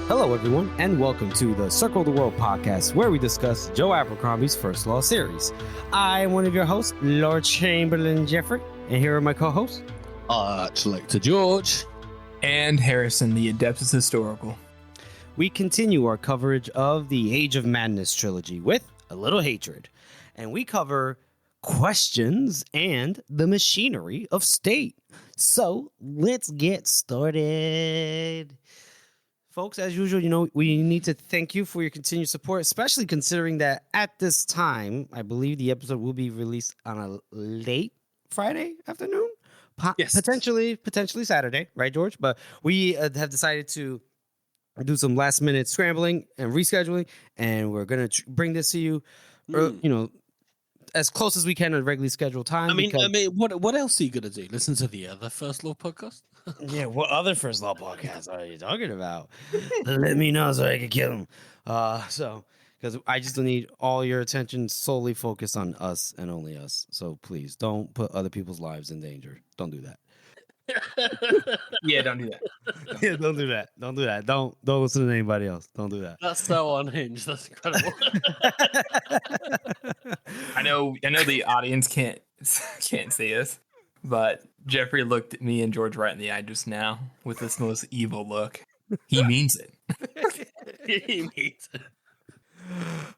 Hello, everyone, and welcome to the Circle the World podcast, where we discuss Joe Abercrombie's First Law series. I am one of your hosts, Lord Chamberlain Jeffrey, and here are my co-hosts, Selector George, and Harrison, the Adeptus Historical. We continue our coverage of the Age of Madness trilogy with A Little Hatred, and we cover questions and the machinery of state. So let's get started. Folks, as usual, we need to thank you for your continued support, especially considering that at this time, I believe the episode will be released on a late Friday afternoon, Yes. potentially Saturday, right, George? But we have decided to do some last minute scrambling and rescheduling, and we're going to bring this to you, as close as we can at regularly scheduled time. I mean, what else are you gonna do? Listen to the other First Law podcast? Yeah, what other First Law podcasts are you talking about? Let me know so I can kill him. Because I just need all your attention solely focused on us and only us. So please don't put other people's lives in danger. Don't do that. Yeah, don't do that. Yeah, don't do that. Don't do that. Don't listen to anybody else. Don't do that. That's so unhinged. That's incredible. I know the audience can't see us, but Jeffrey looked at me and George right in the eye just now with this most evil look. He means it. He means it.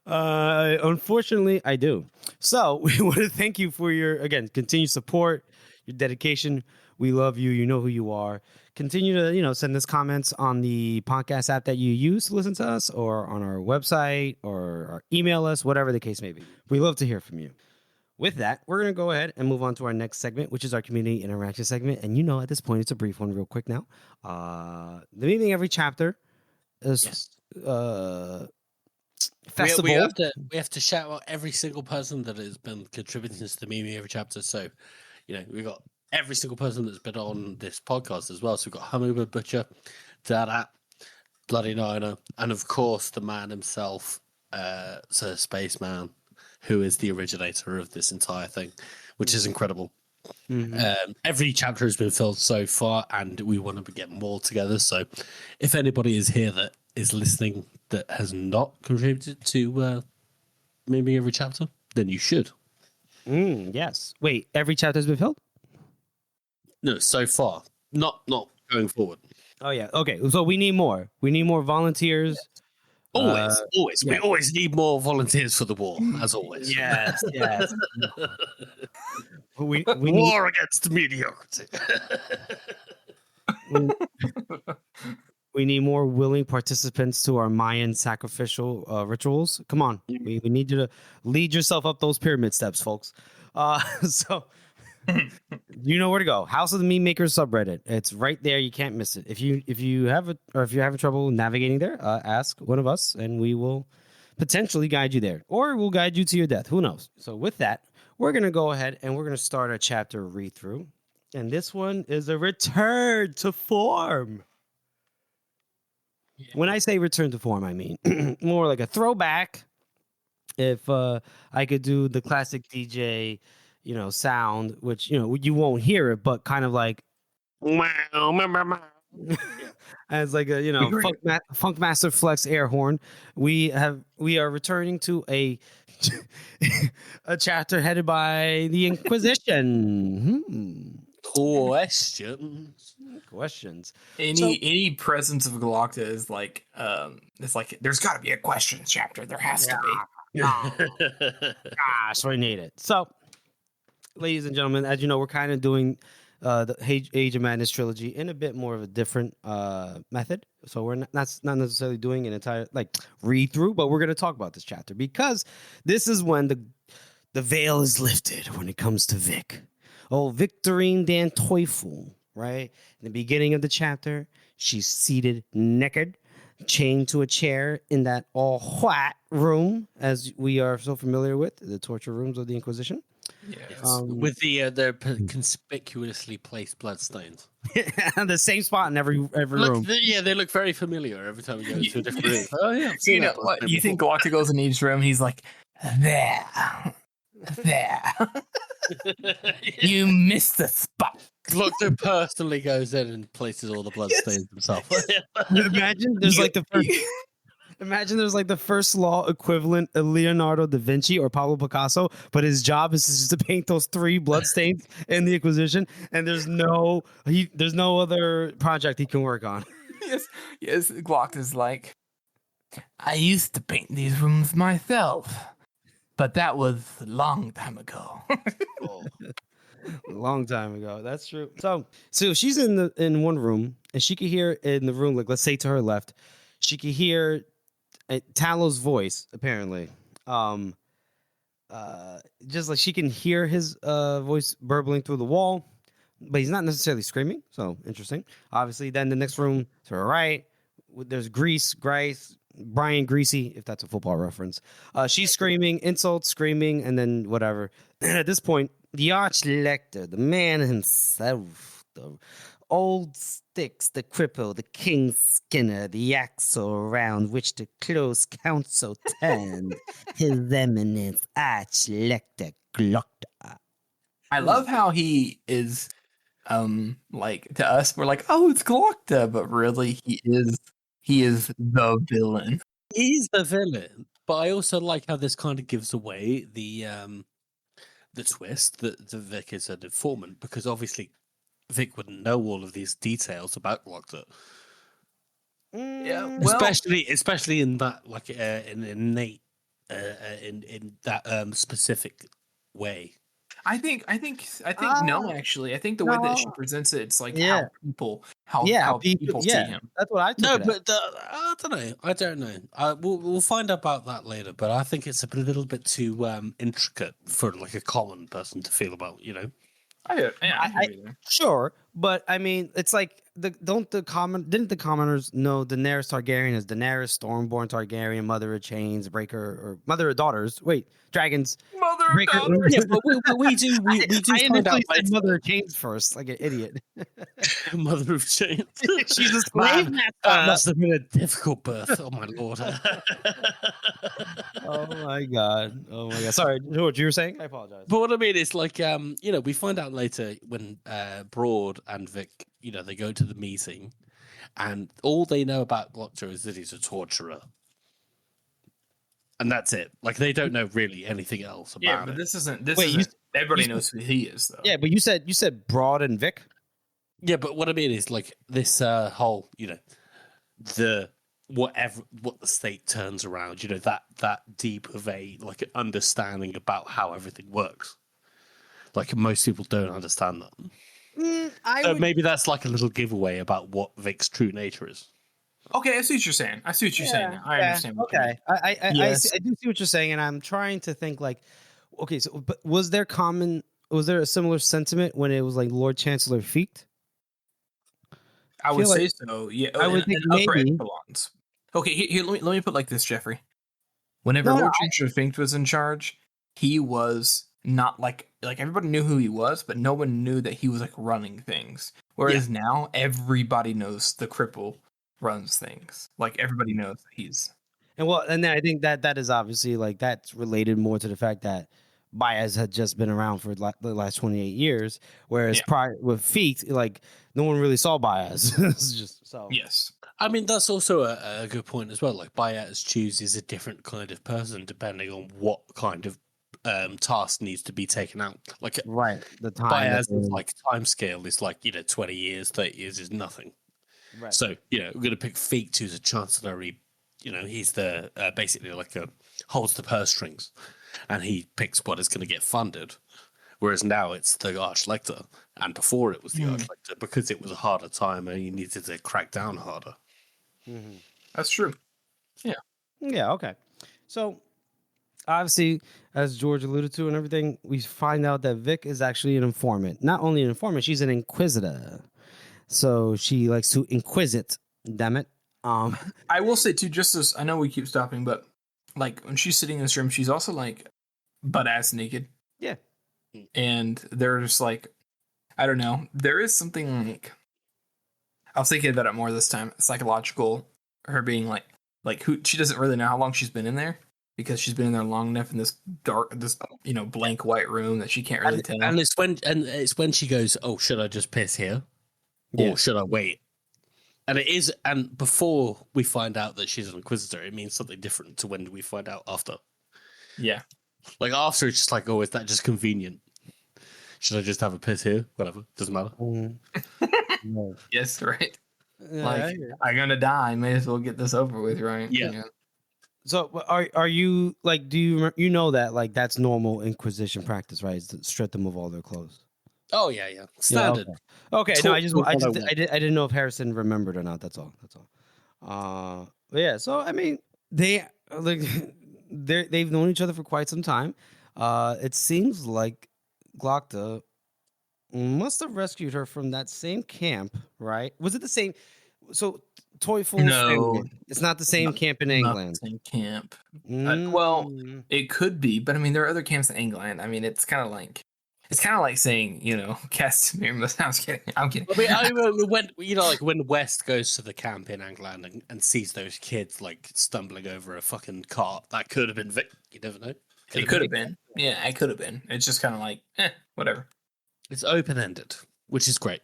Unfortunately, I do. So we want to thank you for your, again, continued support, your dedication. We love you. You know who you are. Continue to, send us comments on the podcast app that you use to listen to us, or on our website, or email us, whatever the case may be. We love to hear from you. With that, we're going to go ahead and move on to our next segment, which is our community interaction segment. And at this point, it's a brief one real quick now. The meeting every chapter is festival. We have to shout out every single person that has been contributing to the meeting every chapter. So, we've got every single person that's been on this podcast as well. So we've got Hamuba Butcher, Dada, Bloody Niner, and of course the man himself, Sir Spaceman, who is the originator of this entire thing, which is incredible. Mm-hmm. Every chapter has been filled so far, and we want to get more together. So if anybody is here that is listening that has not contributed to maybe every chapter, then you should. Yes. Wait, every chapter has been filled? No, so far. Not going forward. Oh, yeah. Okay, so we need more. We need more volunteers. Always. Yeah. We always need more volunteers for the war, as always. Yes. we war against mediocrity. We need more willing participants to our Mayan sacrificial rituals. Come on. We need you to lead yourself up those pyramid steps, folks. So you know where to go. House of the Meme Makers subreddit. It's right there. You can't miss it. If you're having trouble navigating there, ask one of us, and we will potentially guide you there, or we'll guide you to your death. Who knows? So with that, we're gonna go ahead and we're gonna start our chapter read through, and this one is a return to form. Yeah. When I say return to form, I mean more like a throwback. If I could do the classic DJ, sound, which, you won't hear it, but kind of like, as like a, Funkmaster Flex air horn. We are returning to a chapter headed by the Inquisition. Questions. Any presence of Galacta is like, it's like, there's got to be a questions chapter. There has to be. Gosh, we need it. So, ladies and gentlemen, as you know, we're kind of doing the Age of Madness trilogy in a bit more of a different method. So we're not necessarily doing an entire read through, but we're going to talk about this chapter because this is when the veil is lifted when it comes to Vic. Oh, Victorine Dan Teufel, right? In the beginning of the chapter, she's seated naked, chained to a chair in that all white room, as we are so familiar with, the torture rooms of the Inquisition. Yes. With the conspicuously placed bloodstains. The same spot in every room. They look very familiar every time we go into a different room. Oh yeah, you know what? You think Galacta goes in each room? He's like, there. You missed the spot. Glockner personally goes in and places all the bloodstains himself. Imagine there's like the first. Imagine there's like the first law equivalent of Leonardo da Vinci or Pablo Picasso, but his job is just to paint those 3 bloodstains in the Inquisition, and there's no other project he can work on. Yes. Glock is like, I used to paint these rooms myself, but that was a long time ago. Long time ago. That's true. So she's in one room, and she could hear in the room, like let's say to her left, she could hear Talos' voice apparently. Just like she can hear his voice burbling through the wall, but he's not necessarily screaming. So interesting. Obviously, then the next room to her right, there's Grice, Brian Greasy, if that's a football reference. She's screaming, insults, screaming, and then whatever. And at this point, the Archlector, the man himself, the old Styx, the cripple, the king Skinner, the axle around which the close council turned, his eminence Archlector Glockner. I love how he is, like to us, we're like, oh, it's Glockner, but really he is the villain. He's the villain, but I also like how this kind of gives away the twist that the Vic is an informant, because obviously Vic wouldn't know all of these details about Glockner. Yeah, well, especially in that like in innate in that specific way. I think no, actually. I think the way that she presents it, it's like Yeah. how people see him. That's what I took. No, it but I don't know. We'll find out about that later. But I think it's a little bit too intricate for like a common person to feel about. You know. Sure, but I mean, it's like didn't the commoners know Daenerys Targaryen as Daenerys Stormborn Targaryen, mother of chains, breaker, or mother of daughters? Wait, dragons. Mother breaker. of daughters. Yeah, but we do I find out initially said later. mother of chains first, like an idiot. Mother of chains. She's a slave. That must have been a difficult birth. Oh my lord. Oh my god. Sorry, George, you were saying? I apologize. But what I mean is, like, we find out later when Broad and Vic, they go to the meeting, and all they know about Glockner is that he's a torturer, and that's it. Like, they don't know really anything else about Yeah, but it. this isn't. Everybody knows who he is, though. Yeah, but you said Broad and Vic. Yeah, but what I mean is, like, this whole, what the state turns around, that deep of a like understanding about how everything works. Like, most people don't understand that. Maybe that's like a little giveaway about what Vic's true nature is. Okay, I see what you're saying. I understand. What Okay, I do see what you're saying, and I'm trying to think like, okay, so but was there a similar sentiment when it was like Lord Chancellor Ficht? I would say so. Yeah, I would think upper maybe. echelons. Okay, here let me put it like this, Jeffrey. Whenever Lord Chancellor Ficht was in charge, he was not like everybody knew who he was, but no one knew that he was like running things. Whereas now everybody knows the cripple runs things. Like, everybody knows that he's. And then I think that is obviously like that's related more to the fact that Baez had just been around for the last 28 years, whereas prior with Ficht, like no one really saw Baez. It's just so. Yes. I mean, that's also a good point as well. Like, Baez chooses a different kind of person depending on what kind of task needs to be taken out. Like, right, the time Baez's like time scale is like 20 years, 30 years is nothing. Right. So we're gonna pick Ficht, who's a chancellor. He's the basically like holds the purse strings, and he picks what is going to get funded. Whereas now it's the Archlector, and before it was the Archlector, because it was a harder time and you needed to crack down harder. Mm-hmm. That's true. Yeah. Yeah. Okay. So obviously, as George alluded to and everything, we find out that Vic is actually an informant. Not only an informant, she's an inquisitor. So she likes to inquisit. Damn it. I will say too, just as I know we keep stopping, but like when she's sitting in this room, she's also like butt ass naked. Yeah. And they're just like, I don't know. There is something like, I was thinking about it more this time. Psychological, her being like who she doesn't really know how long she's been in there. because she's been in there long enough in this blank white room that she can't really tell. And it's when she goes, "Oh, should I just piss here, or should I wait?" And it is, and before we find out that she's an Inquisitor, it means something different to when we find out after. Yeah. Like after, it's just like, oh, is that just convenient? Should I just have a piss here? Whatever, doesn't matter. No. Yes, right. Yeah, Like, I'm gonna die. May as well get this over with, right? Yeah. So are you like, do you know that like that's normal Inquisition practice, right? Is to strip them of all their clothes. Oh yeah, standard. Okay. No, I didn't know if Harrison remembered or not. That's all. But yeah. So I mean, they like they've known each other for quite some time. It seems like Glokta must have rescued her from that same camp, right? Was it the same? So Toyful? No, it's not the same camp in England. Same camp. Well, it could be, but I mean, there are other camps in England. I mean, it's kind of like saying, Castamere. I'm kidding. I mean, when West goes to the camp in England and sees those kids like stumbling over a fucking cart, that could have been Vic. You never know. It could have been. Yeah, it could have been. It's just kind of like, whatever. It's open-ended, which is great.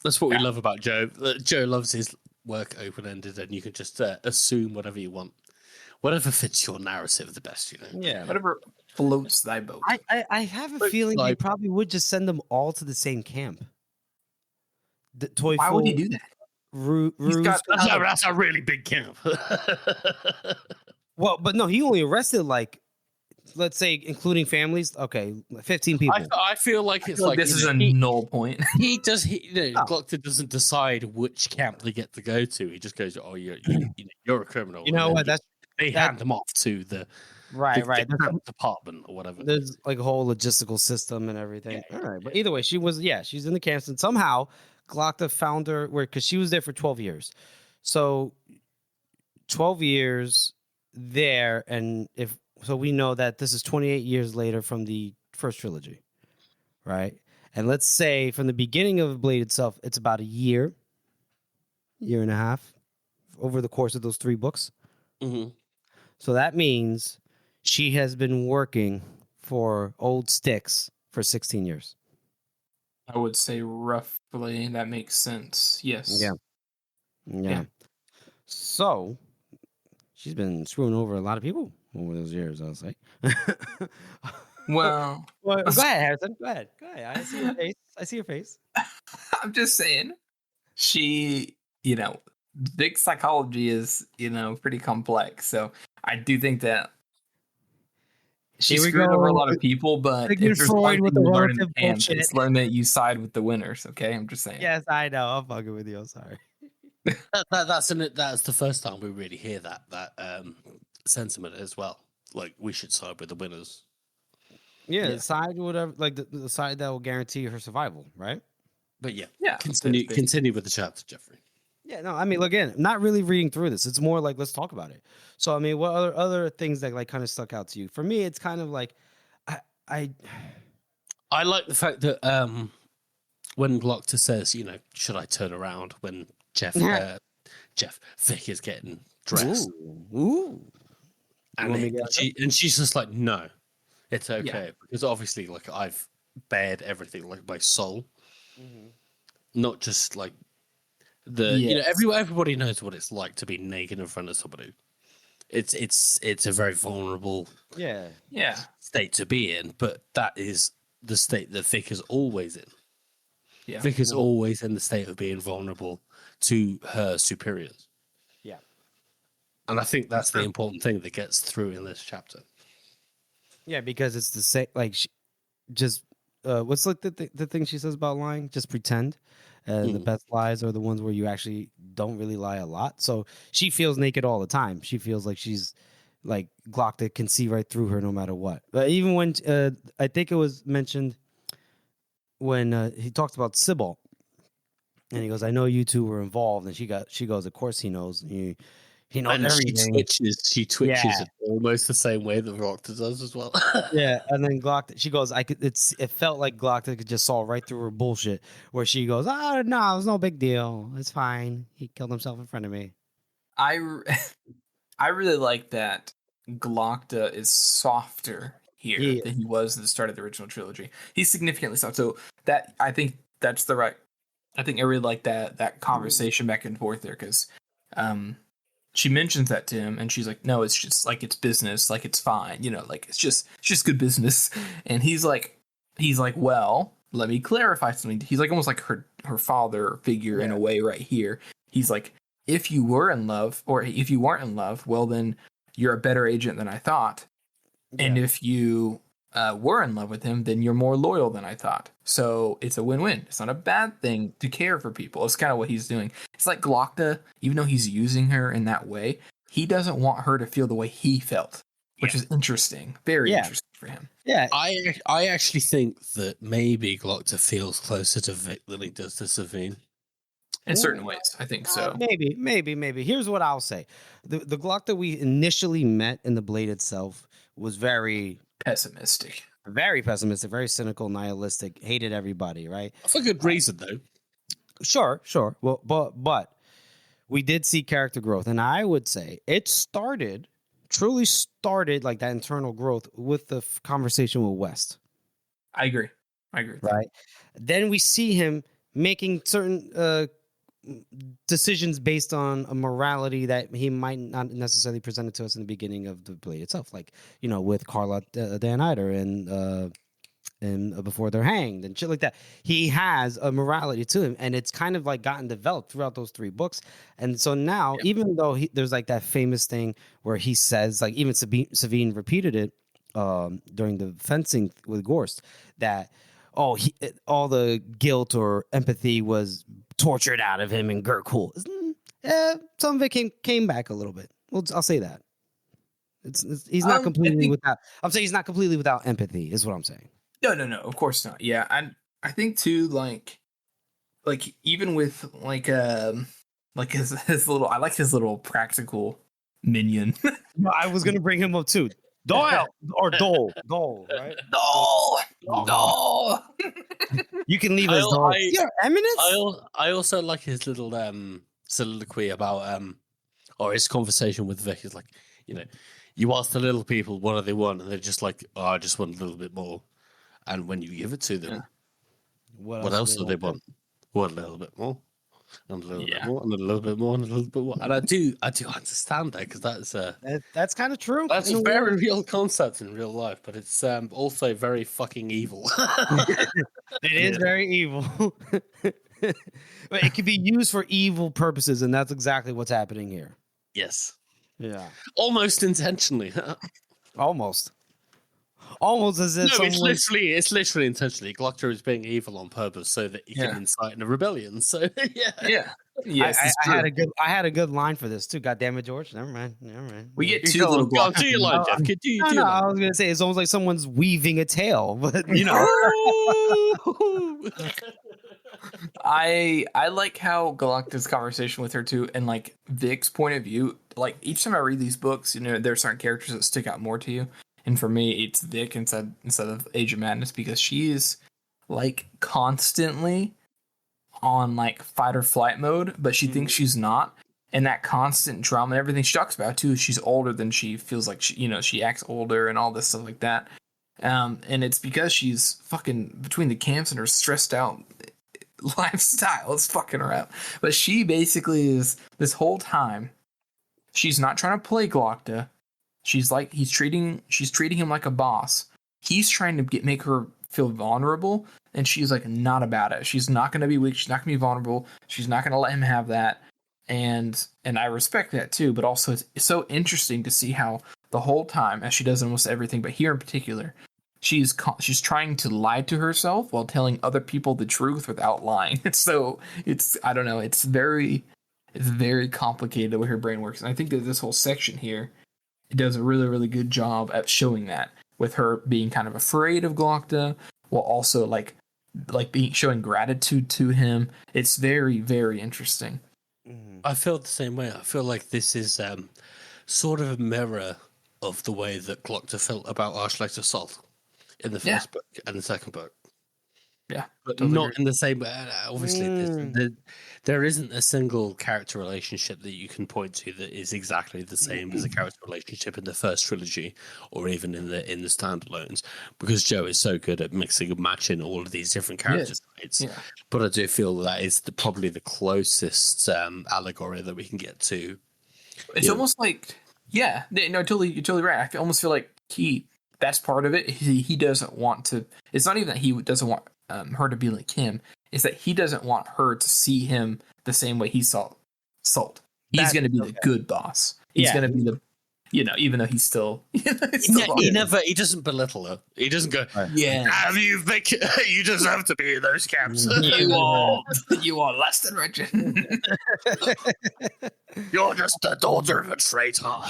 That's what we love about Joe. Joe loves his work open-ended, and you can just assume whatever you want. Whatever fits your narrative the best, Yeah. Whatever floats thy boat. I have a feeling he probably would just send them all to the same camp. Why would he do that? That's a really big camp. Well, but no, he only arrested like, let's say, including families. Okay, 15 people. I feel like this is a null point. Glokta doesn't decide which camp they get to go to. He just goes, "Oh, you're a criminal." You know what? They hand them off to the the department or whatever. There's like a whole logistical system and everything. All right, but either way, she's in the camps, and somehow Glokta found her because she was there for 12 years. So 12 years there, and so we know that this is 28 years later from the first trilogy, right? And let's say from the beginning of Blade itself, it's about a year and a half over the course of those 3 books. Mm-hmm. So that means she has been working for Old Sticks for 16 years. I would say roughly that makes sense. Yes. Yeah. So she's been screwing over a lot of people over those years, I'll say. Well, go ahead, Harrison. Go ahead. I see your face. I'm just saying, she, big psychology is, pretty complex. So I do think that she screwed over a lot of people, but if there's one thing you learn in the camp, it's learn that you side with the winners. Okay, I'm just saying. Yes, I know. I'm fucking with you. I'm sorry. That's the first time we really hear that sentiment as well. Like, we should side with the winners. Yeah. Side whatever, like the side that will guarantee her survival, right? But continue with the chapter, Jeffrey. Yeah, no, I mean, again, not really reading through this. It's more like, let's talk about it. So, I mean, what other things that like kind of stuck out to you? For me, it's kind of like, I like the fact that when Glokta says, should I turn around when Vic is getting dressed? Ooh. And she's just like, no, it's okay, because obviously, like, I've bared everything, like my soul, not just like. Everybody knows what it's like to be naked in front of somebody. It's a very vulnerable state to be in, but that is the state that Vic is always in. Yeah. Vic is always in the state of being vulnerable to her superiors. Yeah. And I think that's the important thing that gets through in this chapter. Yeah, because it's the same, like, what's like the thing she says about lying? Just pretend. The best lies are the ones where you actually don't really lie a lot. So she feels naked all the time. She feels like she's like Glokta can see right through her no matter what. But even when I think it was mentioned when he talks about Sybil, and he goes, "I know you two were involved," and she goes, "Of course he knows. He knows everything." She twitches in almost the same way that Glokta does as well. Yeah, and then Glokta, she goes, it felt like Glokta just saw right through her bullshit, where she goes, "Oh, no, it was no big deal. It's fine. He killed himself in front of me." I really like that Glocta is softer here Yeah. than he was at the start of the original trilogy. He's significantly soft. So that I think that's the right. I think I really like that conversation back and forth there because she mentions that to him and she's like, no, it's just like it's business, like it's fine, like it's just good business. And he's like, well, let me clarify something. He's like almost like her father figure in a way right here. He's like, if you were in love or if you weren't in love, well then you're a better agent than I thought. Yeah. And if you were in love with him, then you're more loyal than I thought. So it's a win-win. It's not a bad thing to care for people. It's kind of what he's doing. It's like Glocta, even though he's using her in that way, he doesn't want her to feel the way he felt, which is interesting. Very interesting for him. Yeah. I actually think that maybe Glocta feels closer to Vic than he does to Savine. In certain ways, I think so. Maybe. Here's what I'll say. The Glock that we initially met in the Blade itself was very pessimistic, very cynical, nihilistic, hated everybody, right? For good reason, though. Sure. Well, but we did see character growth, and I would say it truly started like that internal growth with the conversation with West. I agree. Right. Then we see him making certain decisions based on a morality that he might not necessarily present it to us in the beginning of the Blade itself, like with Carla Dan Eider and before they're hanged and shit like that. He has a morality to him, and it's kind of like gotten developed throughout those 3 books. And so now, even though there's like that famous thing where he says, like even Savine repeated it during the fencing with Gorst, that all the guilt or empathy was tortured out of him and Gert Cool. Some of it came back a little bit. Well, I'll say that. He's not completely without. I'm saying he's not completely without empathy. Is what I'm saying. No, of course not. Yeah, and I think too, like even with like his little, I like his little practical minion. I was gonna bring him up too. Doyle or Dole, right? Dole. You can leave us Dole. Your Eminence. I also like his little soliloquy about or his conversation with Vic. Is like, you ask the little people what do they want, and they're just like, I just want a little bit more. And when you give it to them, what else do they want? What, a little bit more? And a little bit more, and a little bit more, and a little bit more. And I do understand that, because that's kind of true. That's a very real concept in real life, but it's also very fucking evil. It is very evil. But it can be used for evil purposes, and that's exactly what's happening here. Yes. Yeah. Almost intentionally. Almost as if it's literally intentionally. Glocta is being evil on purpose so that he can incite a rebellion. So yeah. Yes, I had a good line for this too. God damn it, George. Never mind. We get 2 little Glocta. Do your line, Jeff. No, I was gonna say it's almost like someone's weaving a tale, but I like how Galacta's conversation with her too, and like Vic's point of view. Like each time I read these books, there are certain characters that stick out more to you. And for me, it's Vic instead of Age of Madness, because she's like constantly on like fight or flight mode, but she thinks she's not. And that constant drama and everything she talks about too, she's older than she feels like she acts older and all this stuff like that. And it's because she's fucking between the camps and her stressed out lifestyle. It's fucking her up. But she basically is, this whole time, she's not trying to play Glocta. She's treating him like a boss. He's trying to make her feel vulnerable, and she's like not about it. She's not going to be weak. She's not going to be vulnerable. She's not going to let him have that. And I respect that too. But also, it's so interesting to see how the whole time, as she does almost everything, but here in particular, she's trying to lie to herself while telling other people the truth without lying. So I don't know. It's very complicated the way her brain works. And I think that this whole section here, it does a really, really good job at showing that, with her being kind of afraid of Glocta while also showing gratitude to him. It's very, very interesting. I feel the same way. I feel like this is sort of a mirror of the way that Glocta felt about Archlector Salt in the first book and the second book. Yeah, but totally not agree. in the same. Obviously, Mm. there isn't a single character relationship that you can point to that is exactly the same as a character relationship in the first trilogy, or even in the standalones, because Joe is so good at mixing and matching all of these different character Yes. traits. Yeah. But I do feel that is probably the closest allegory that we can get to. It's almost like, yeah, no, totally, you're totally right. Almost feel like that's part of it. He doesn't want to. It's not even that he doesn't want her to be like him. It's that he doesn't want her to see him the same way he saw Salt. He's going to be the good boss. He's going to be the, even though he's still, he doesn't belittle her. He doesn't go, yeah, have you, Vic? You deserve to be in those camps. you are less than wretched. You're just the daughter of a traitor.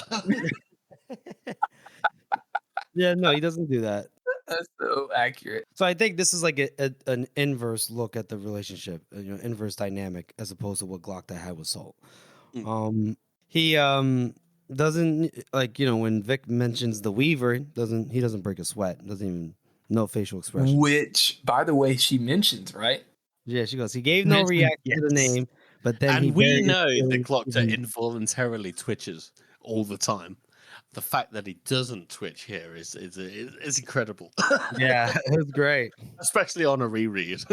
Yeah, no, he doesn't do that. That's so accurate. So I think this is like an inverse look at the relationship, inverse dynamic, as opposed to what Glockta had with Salt. He doesn't, like, when Vic mentions the Weaver, he doesn't break a sweat, doesn't even no facial expression. Which, by the way, she mentions, right? Yeah, she goes, he gave no reaction to the name, but then we know the Glockta involuntarily twitches all the time. The fact that he doesn't twitch here is incredible. Yeah, it was great, especially on a reread.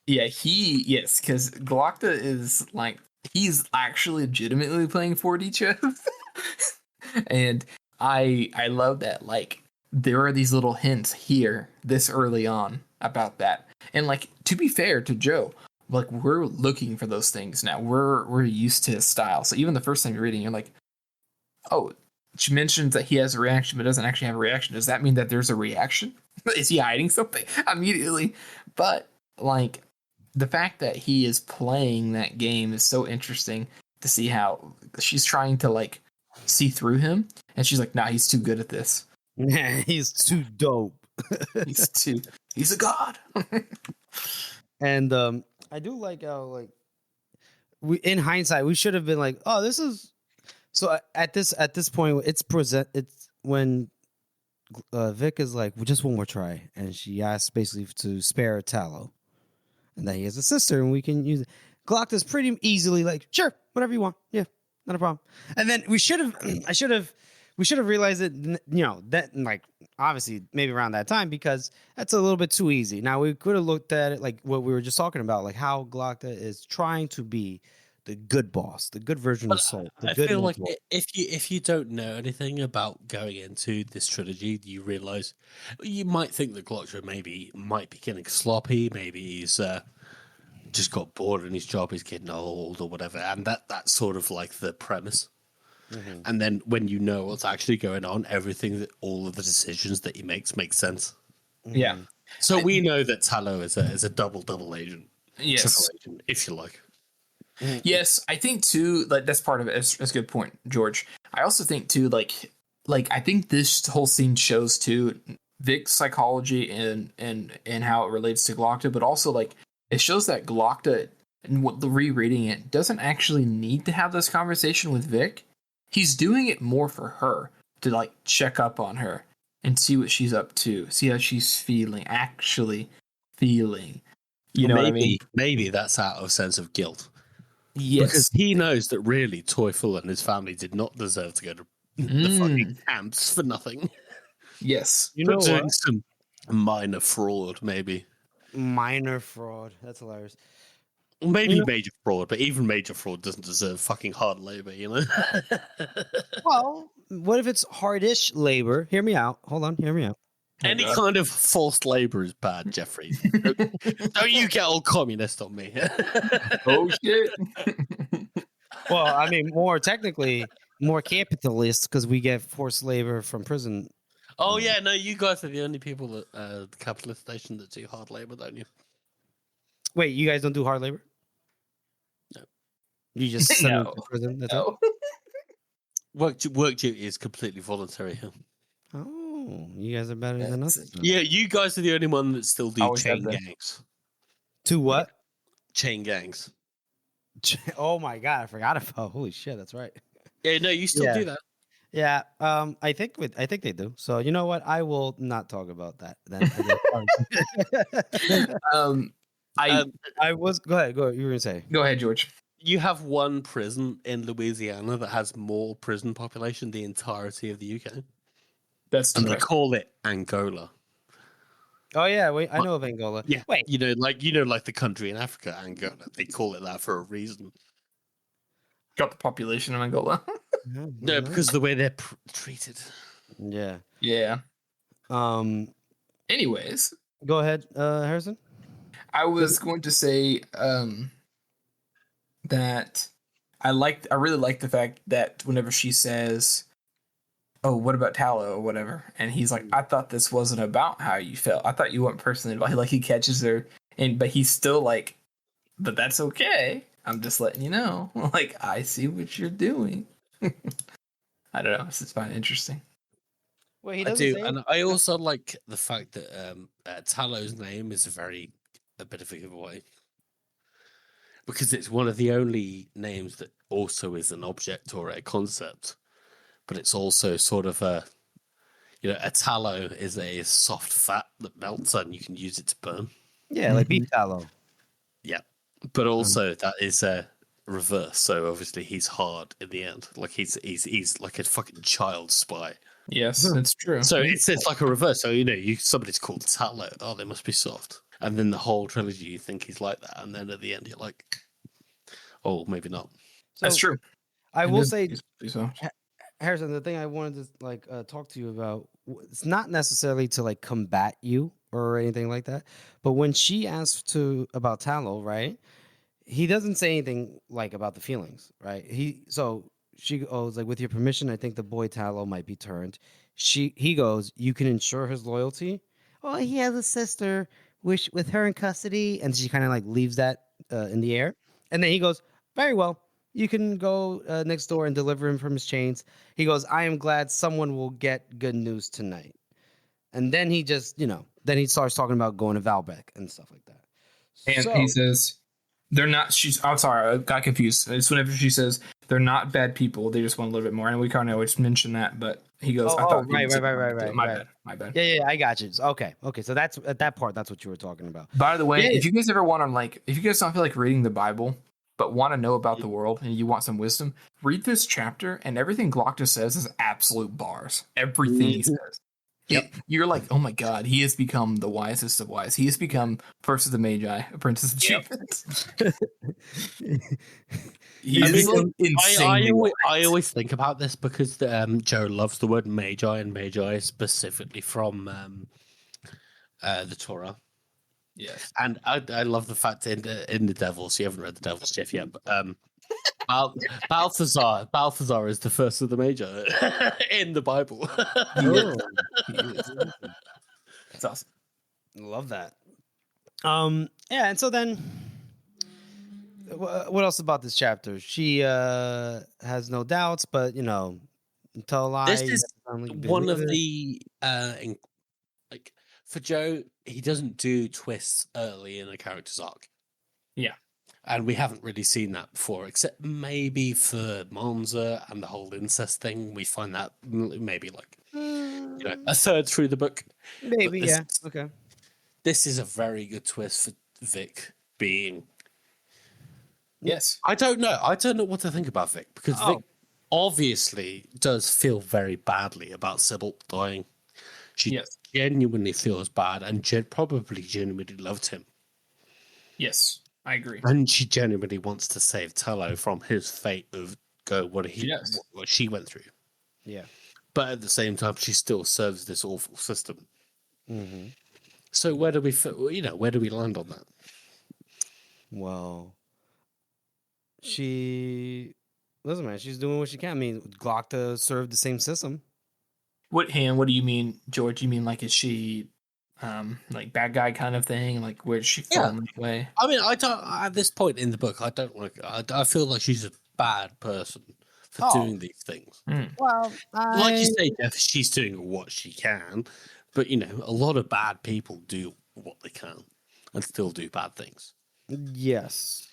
Yeah, because Glockta is like, he's actually legitimately playing 4D chess. And I love that, like, there are these little hints here this early on about that. And, like, to be fair to Joe, like, we're looking for those things now. We're used to his style. So even the first time you're reading, you're like, oh, she mentions that he has a reaction but doesn't actually have a reaction. Does that mean that there's a reaction? Is he hiding something? Immediately. But, like, the fact that he is playing that game is so interesting to see how she's trying to, like, see through him, and she's like, nah, he's too good at this. Yeah, he's too dope. He's a god. And I do like how, like, we, in hindsight, we should have been like, oh, this is so at this point it's when Vic is like, well, just one more try, and she asks basically to spare Tallow, and that he has a sister and we can use it. Glockta's pretty easily like, sure, whatever you want, yeah, not a problem. And then we should have realized it, that, like, obviously maybe around that time, because that's a little bit too easy. Now we could have looked at it like what we were just talking about, like how Glockta is trying to be the good boss, the good version of Salt. I feel like if you don't know anything about going into this trilogy, you realize you might think that Glockta might be getting sloppy. Maybe he's just got bored in his job. He's getting old or whatever, and that's sort of like the premise. Mm-hmm. And then when you know what's actually going on, all of the decisions that he makes sense. Yeah. So we know that Tallow is a double agent. Yes. Triple agent, if you like. Yes, I think too, like, that's part of it. That's a good point, George. I also think too, like I think this whole scene shows too Vic's psychology and how it relates to Glockta, but also, like, it shows that Glockta, and what the rereading it, doesn't actually need to have this conversation with Vic. He's doing it more for her, to, like, check up on her and see what she's up to, see how she's actually feeling. You know what I mean? Maybe that's out of sense of guilt. Yes. Because he knows that really Teufel and his family did not deserve to go to the fucking camps for nothing. Yes. You know what? Doing some minor fraud, maybe. Minor fraud. That's hilarious. Maybe major fraud, but even major fraud doesn't deserve fucking hard labor, Well, what if it's hardish labor? Hear me out. Hold on. Hear me out. Any kind of forced labor is bad, Jeffrey. Don't you get all communist on me. Oh, shit. Well, I mean, more technically, more capitalist, because we get forced labor from prison. Oh, yeah, no, you guys are the only people that the capitalist nation that do hard labor, don't you? Wait, you guys don't do hard labor? No. You just send them to prison? That's it? Work duty is completely voluntary here. Oh, you guys are better than us. Yeah, you guys are the only one that still do chain gangs. To what? Chain gangs. Oh my god, I forgot about. Holy shit, that's right. Yeah, no, you still do that. Yeah, I think they do. So you know what? I will not talk about that then. Um, I I was go ahead. Go. You were gonna say. Go ahead, George. You have one prison in Louisiana that has more prison population than the entirety of the UK, That's and they true. call it Angola. Oh yeah, wait. I What? know of Angola. Yeah, Wait. like the country in Africa, Angola. They call it that for a reason. Got the population in Angola. No, because of the way they're treated. Yeah. Yeah. Um. Anyways, Go ahead, Harrison. I was going to say that I really like the fact that whenever she says, "Oh, what about Tallow or whatever," and he's like, "I thought this wasn't about how you felt. I thought you weren't personally involved." Like he catches her, but he's still like, "But that's okay. I'm just letting you know. Like I see what you're doing." I don't know. It's just find it interesting. Wait, he I doesn't do, say. and I also like the fact that Tallow's name is a bit of a giveaway because it's one of the only names that also is an object or a concept, but it's also sort of a tallow is a soft fat that melts and you can use it to burn. Yeah, like beef tallow. Yeah, but also that is a reverse. So obviously he's hard in the end. Like he's like a fucking child spy. Yes, that's true. So it's like a reverse. So somebody's called Tallow. Oh, they must be soft. And then the whole trilogy, you think he's like that, and then at the end, you're like, oh, maybe not. So That's true. I will say, So. Harrison, the thing I wanted to talk to you about, it's not necessarily to like combat you or anything like that, but when she asks about Tallow, right? He doesn't say anything like about the feelings, right? She goes like, with your permission, I think the boy Tallow might be turned. He goes, you can ensure his loyalty. Oh, he has a sister, which with her in custody, and she kind of like leaves that in the air, and then he goes, very well. You can go next door and deliver him from his chains. He goes, I am glad someone will get good news tonight. And then he just, then he starts talking about going to Valbeck and stuff like that. And So he says, they're not, I'm sorry, I got confused. It's whenever she says, they're not bad people. They just want a little bit more. And we kind of always mention that, but he goes, I thought. Right. My bad. Yeah, I got you. Okay. So that's at that part. That's what you were talking about. By the way, Yeah. if you guys ever want to if you guys don't feel like reading the Bible, but want to know about the world and you want some wisdom, read this chapter and everything Glockta says is absolute bars. Everything he says. Yep. You're like, oh my god, he has become the wisest of wise. He has become first of the Magi, Apprentice of Achievements. He's insanely wise. I always think about this because Joe loves the word Magi, and Magi is specifically from the Torah. Yes, and I love the fact in the Devils. You haven't read the Devils Chief yet, but Balthazar is the first of the Magi in the Bible. That's awesome. Love that. Yeah, and so then, what else about this chapter? She has no doubts, but tell a lie. This is one of the like for Joe, he doesn't do twists early in a character's arc. Yeah. And we haven't really seen that before, except maybe for Monza and the whole incest thing. We find that maybe like a third through the book. Maybe, yeah. Okay. This is a very good twist for Vic being. Yes. I don't know what to think about Vic because Vic obviously does feel very badly about Sybil dying. She genuinely feels bad and probably genuinely loved him. Yes. I agree. And she genuinely wants to save Tallow from his fate of what she went through. Yeah. But at the same time, she still serves this awful system. Mm-hmm. So where do we land on that? Well, listen, man, she's doing what she can. I mean, Glockta served the same system. What do you mean, George? You mean like, is she like bad guy kind of thing? Like, where's she fall in that way? I mean, I don't. At this point in the book, I feel like she's a bad person for doing these things. Well, like you say, Jeff, she's doing what she can, but a lot of bad people do what they can and still do bad things. Yes.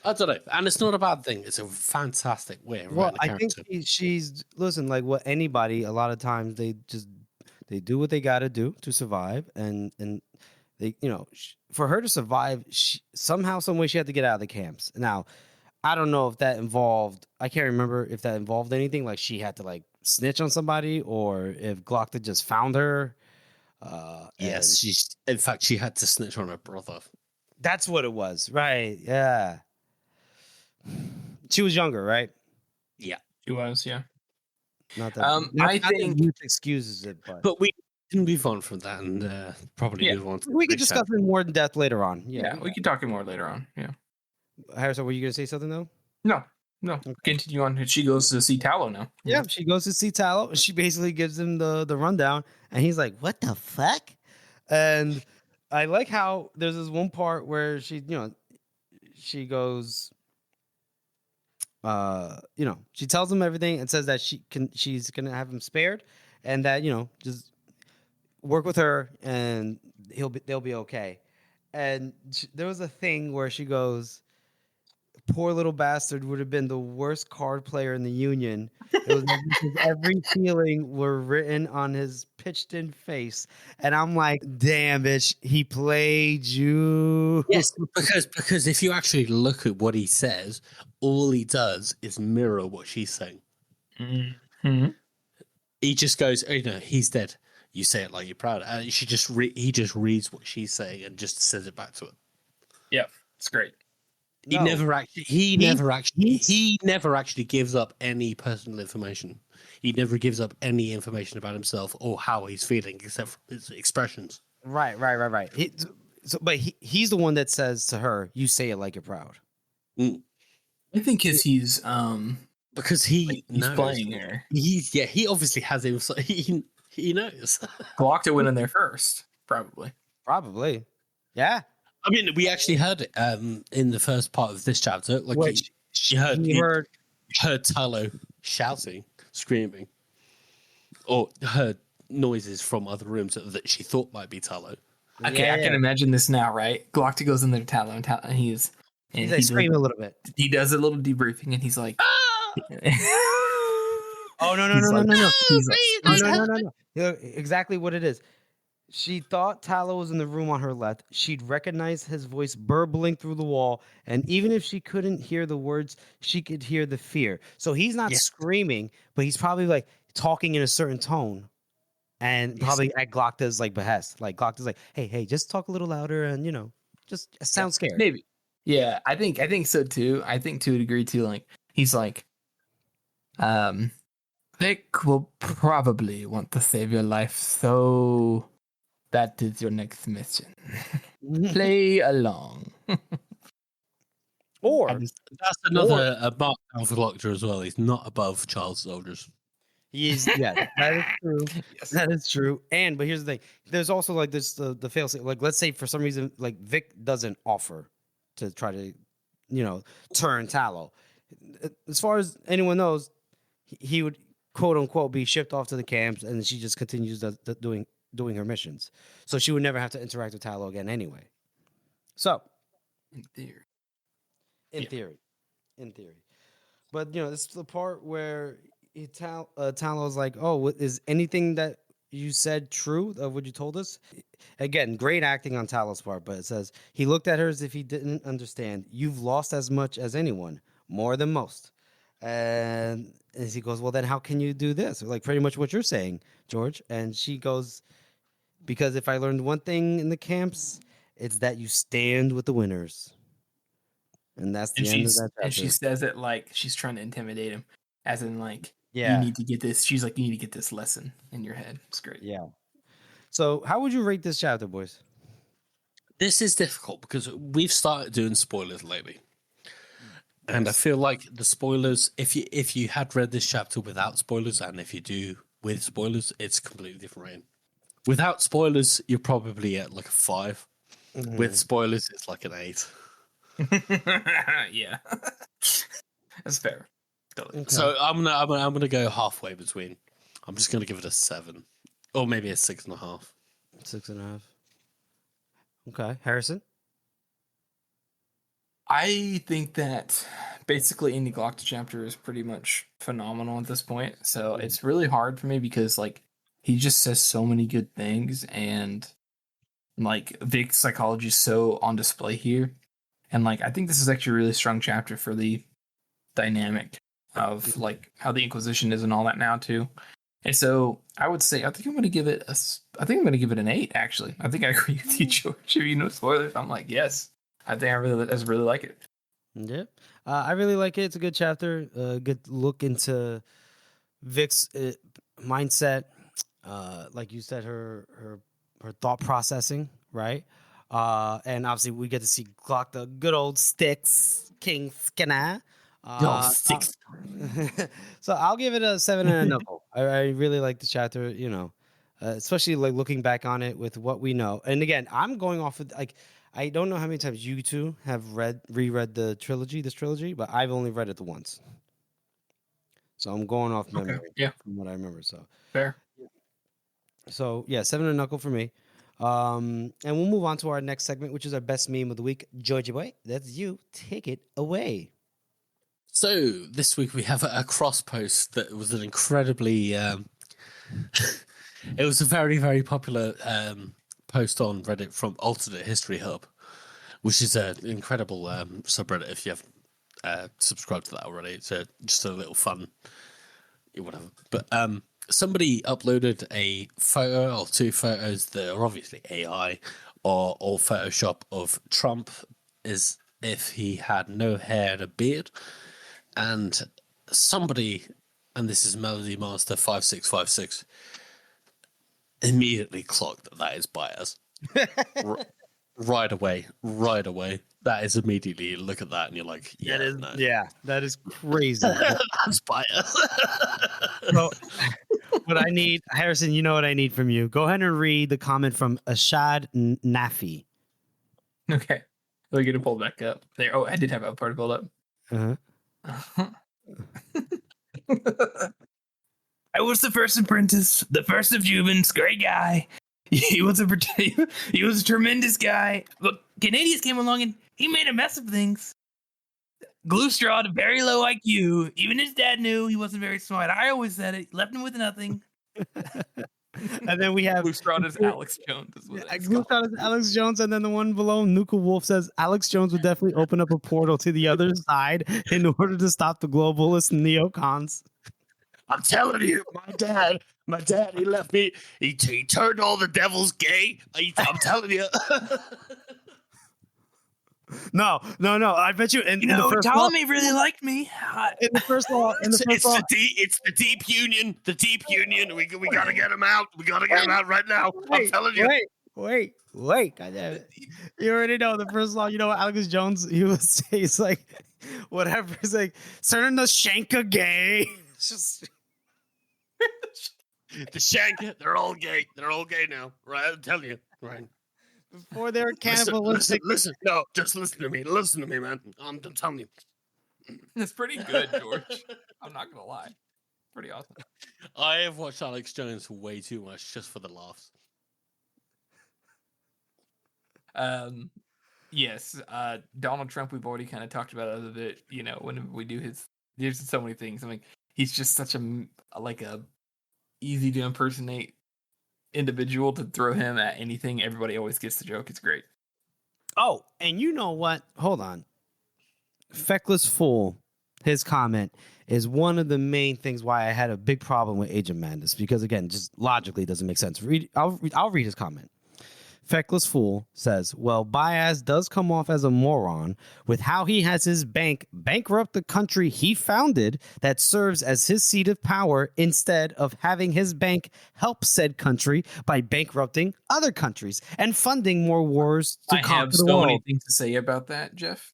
I don't know, and it's not a bad thing. It's a fantastic way of Well, writing a I think character. she's listen, like what anybody. A lot of times they do what they got to do to survive, and they for her to survive, somehow, some way, she had to get out of the camps. Now, I don't know if that involved. I can't remember if that involved anything. Like she had to like snitch on somebody, or if Glockta just found her. And Yes, in fact, she had to snitch on her brother. that's what it was, right? Yeah. She was younger, right? Yeah, She was, yeah. Not that. I Not that think youth excuses it, but we can move on from that and probably Yeah. move on to we the could next discuss it more in depth later on. yeah, we could talk more later on. Yeah. Harrison, were you gonna say something though? No. Okay. Continue on. She goes to see Tallow now. Yeah, she goes to see Tallow. She basically gives him the rundown, and he's like, "What the fuck?" And I like how there's this one part where she goes, she tells him everything and says that she's gonna have him spared, and that just work with her and they'll be okay. And there was a thing where she goes, poor little bastard would have been the worst card player in the union. It was because every feeling were written on his pitched in face. And I'm like, damn, bitch, he played you. Yes, because if you actually look at what he says, all he does is mirror what she's saying. Mm-hmm. He just goes, he's dead. You say it like you're proud. He just reads what she's saying and just says it back to her. Yeah, it's great. He No. never actually gives up any personal information. He never gives up any information about himself or how he's feeling, except for his expressions. Right. But he's the one that says to her, "You say it like you're proud." Mm. I think he's Because he's knows. playing her. He obviously has him. So he knows. Glockta went in there first, probably. Probably. Yeah. I mean, we actually heard it in the first part of this chapter. Like Which he heard Tallow shouting, screaming, or heard noises from other rooms that she thought might be Tallow. Okay, I can imagine this now, right? Glockta goes in there to Tallow, and he's like screaming a little bit. He does a little debriefing, and he's like, "Oh no! He's like, No! Exactly what it is. She thought Tallow was in the room on her left. She'd recognize his voice burbling through the wall, and even if she couldn't hear the words, she could hear the fear. So he's not screaming, but he's probably like talking in a certain tone, and probably at Glockta's like behest. Like Glockta's like, "Hey, just talk a little louder, and just sound scared." Maybe. Yeah, I think so too. I think to a degree too. Like he's like, Vic will probably want to save your life, so that is your next mission. Play along. Or that's another mark down for Glockta as well. He's not above child soldiers. That is true. Yes. That is true. But here's the thing: there's also like this the fail safe. Like let's say for some reason like Vic doesn't offer to try to turn Tallow. As far as anyone knows, he would quote unquote be shipped off to the camps, and she just continues doing her missions. So she would never have to interact with Tallow again anyway. So In theory. In theory. But this is the part where Tallow's like, "Oh, is anything that you said true of what you told us?" Again, great acting on Talow's part, but it says he looked at her as if he didn't understand. "You've lost as much as anyone, more than most." And he goes, "Well, then how can you do this?" Like pretty much what you're saying, George. And she goes, "Because if I learned one thing in the camps, it's that you stand with the winners." And that's the end of that chapter. And she says it like she's trying to intimidate him, as in like, yeah, you need to get this. She's like, you need to get this lesson in your head. It's great. Yeah. So how would you rate this chapter, boys? This is difficult because we've started doing spoilers lately. And I feel like the spoilers, if you had read this chapter without spoilers, and if you do with spoilers, it's a completely different rating. Without spoilers, you're probably at like a 5. Mm-hmm. With spoilers, it's like an 8. Yeah, that's fair. Okay. So I'm gonna go halfway between. I'm just gonna give it a 7, or maybe a 6.5. 6.5. Okay, Harrison. I think that basically any Galacta chapter is pretty much phenomenal at this point. So it's really hard for me because like he just says so many good things, and like Vic's psychology is so on display here. And like I think this is actually a really strong chapter for the dynamic of like how the Inquisition is and all that now too. And so I would say I think I'm going to give it an 8. Actually, I think I agree with you, George. If you know spoilers, I'm like yes. I think I really like it. Yeah, I really like it. It's a good chapter. Good look into Vic's mindset. Like you said, her thought processing, right? And obviously we get to see Glock, the good old Sticks, King Skinner. Six. So I'll give it a 7 and a knuckle. I really like the chapter, you know, especially like looking back on it with what we know. And again, I'm going off of like, I don't know how many times you two have reread this trilogy, but I've only read it the once. So I'm going off memory from what I remember. So fair. So yeah, 7 and a knuckle for me. And we'll move on to our next segment, which is our best meme of the week. Georgie boy, that's you. Take it away. So this week we have a cross post that was an incredibly it was a very, very popular post on Reddit from Alternate History Hub, which is an incredible subreddit. If you have subscribed to that already, it's just a little fun whatever. But somebody uploaded a photo or 2 photos that are obviously AI or Photoshop of Trump as if he had no hair and a beard. And somebody, and this is Melody Master 5656, immediately clocked that is bias. Right away. That is immediately, look at that and you're like, that is crazy. That's bias. So, what I need, Harrison, you know what I need from you. Go ahead and read the comment from Ashad Nafi. Okay. We're going to pull back up. There. Oh, I did have a part pulled up. Uh-huh. I was the first apprentice, the first of Jubins, great guy. He was a tremendous guy. But Canadians came along and he made a mess of things. Gloostraw had a very low IQ. Even his dad knew he wasn't very smart. I always said it. Left him with nothing. And then we have Gloostraw is Alex Jones. Gloostraw is Alex Jones, and then the one below, Nuka Wolf says Alex Jones would definitely open up a portal to the other side in order to stop the globalist neocons. I'm telling you, my dad, he left me. He turned all the devils gay. I'm telling you. No. I bet you. In the first Ptolemy really liked me. In the first law, it's the deep union. The deep union. We gotta get him out. We gotta get him out right now. I'm telling you. Wait. God damn it. You already know the first law. You know Alex Jones. He's like, whatever. He's like, turn the Shanka gay. It's just. The Shanka, they're all gay. They're all gay now, right? I'm telling you, right? Before they were cannibalistic. Listen, no, just listen to me. Listen to me, man. I'm telling you. It's pretty good, George. I'm not gonna lie. Pretty awesome. I have watched Alex Jones way too much just for the laughs. Yes. Donald Trump, we've already kind of talked about it a bit. You know, when we do there's so many things. I mean, he's just such a easy to impersonate individual to throw him at anything. Everybody always gets the joke. It's great. Oh, and you know what? Hold on. Feckless Fool, his comment is one of the main things why I had a big problem with Age of Madness, because again, just logically doesn't make sense. I'll read his comment. Feckless Fool says, well, Baez does come off as a moron with how he has his bank bankrupt the country he founded that serves as his seat of power instead of having his bank help said country by bankrupting other countries and funding more wars to conquer the world. I have so many things to say about that, Jeff.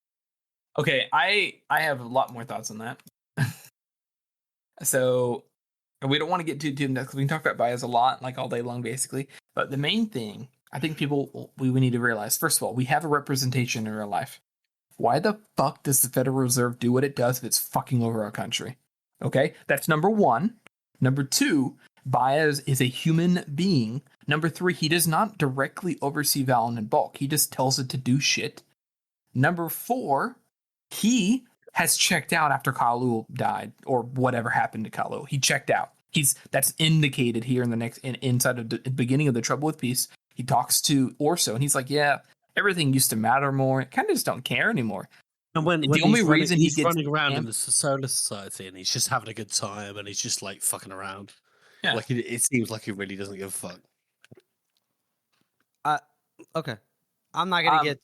Okay, I have a lot more thoughts on that. So we don't want to get too in depth because we can talk about Baez a lot, like all day long, basically. But the main thing I think we need to realize, first of all, we have a representation in real life. Why the fuck does the Federal Reserve do what it does if it's fucking over our country? Okay, that's number one. Number two, Baez is a human being. Number three, he does not directly oversee Valen and Bulk. He just tells it to do shit. Number four, he has checked out after Kalu died or whatever happened to Kalu. He checked out. That's indicated here in the inside of the beginning of the Trouble with Peace. He talks to Orso and he's like, yeah, everything used to matter more. Kind of just don't care anymore. And when the only reason he's running around in the Solar Society and he's just having a good time and he's just like fucking around. Yeah. Like it seems like he really doesn't give a fuck. Okay. I'm not gonna get.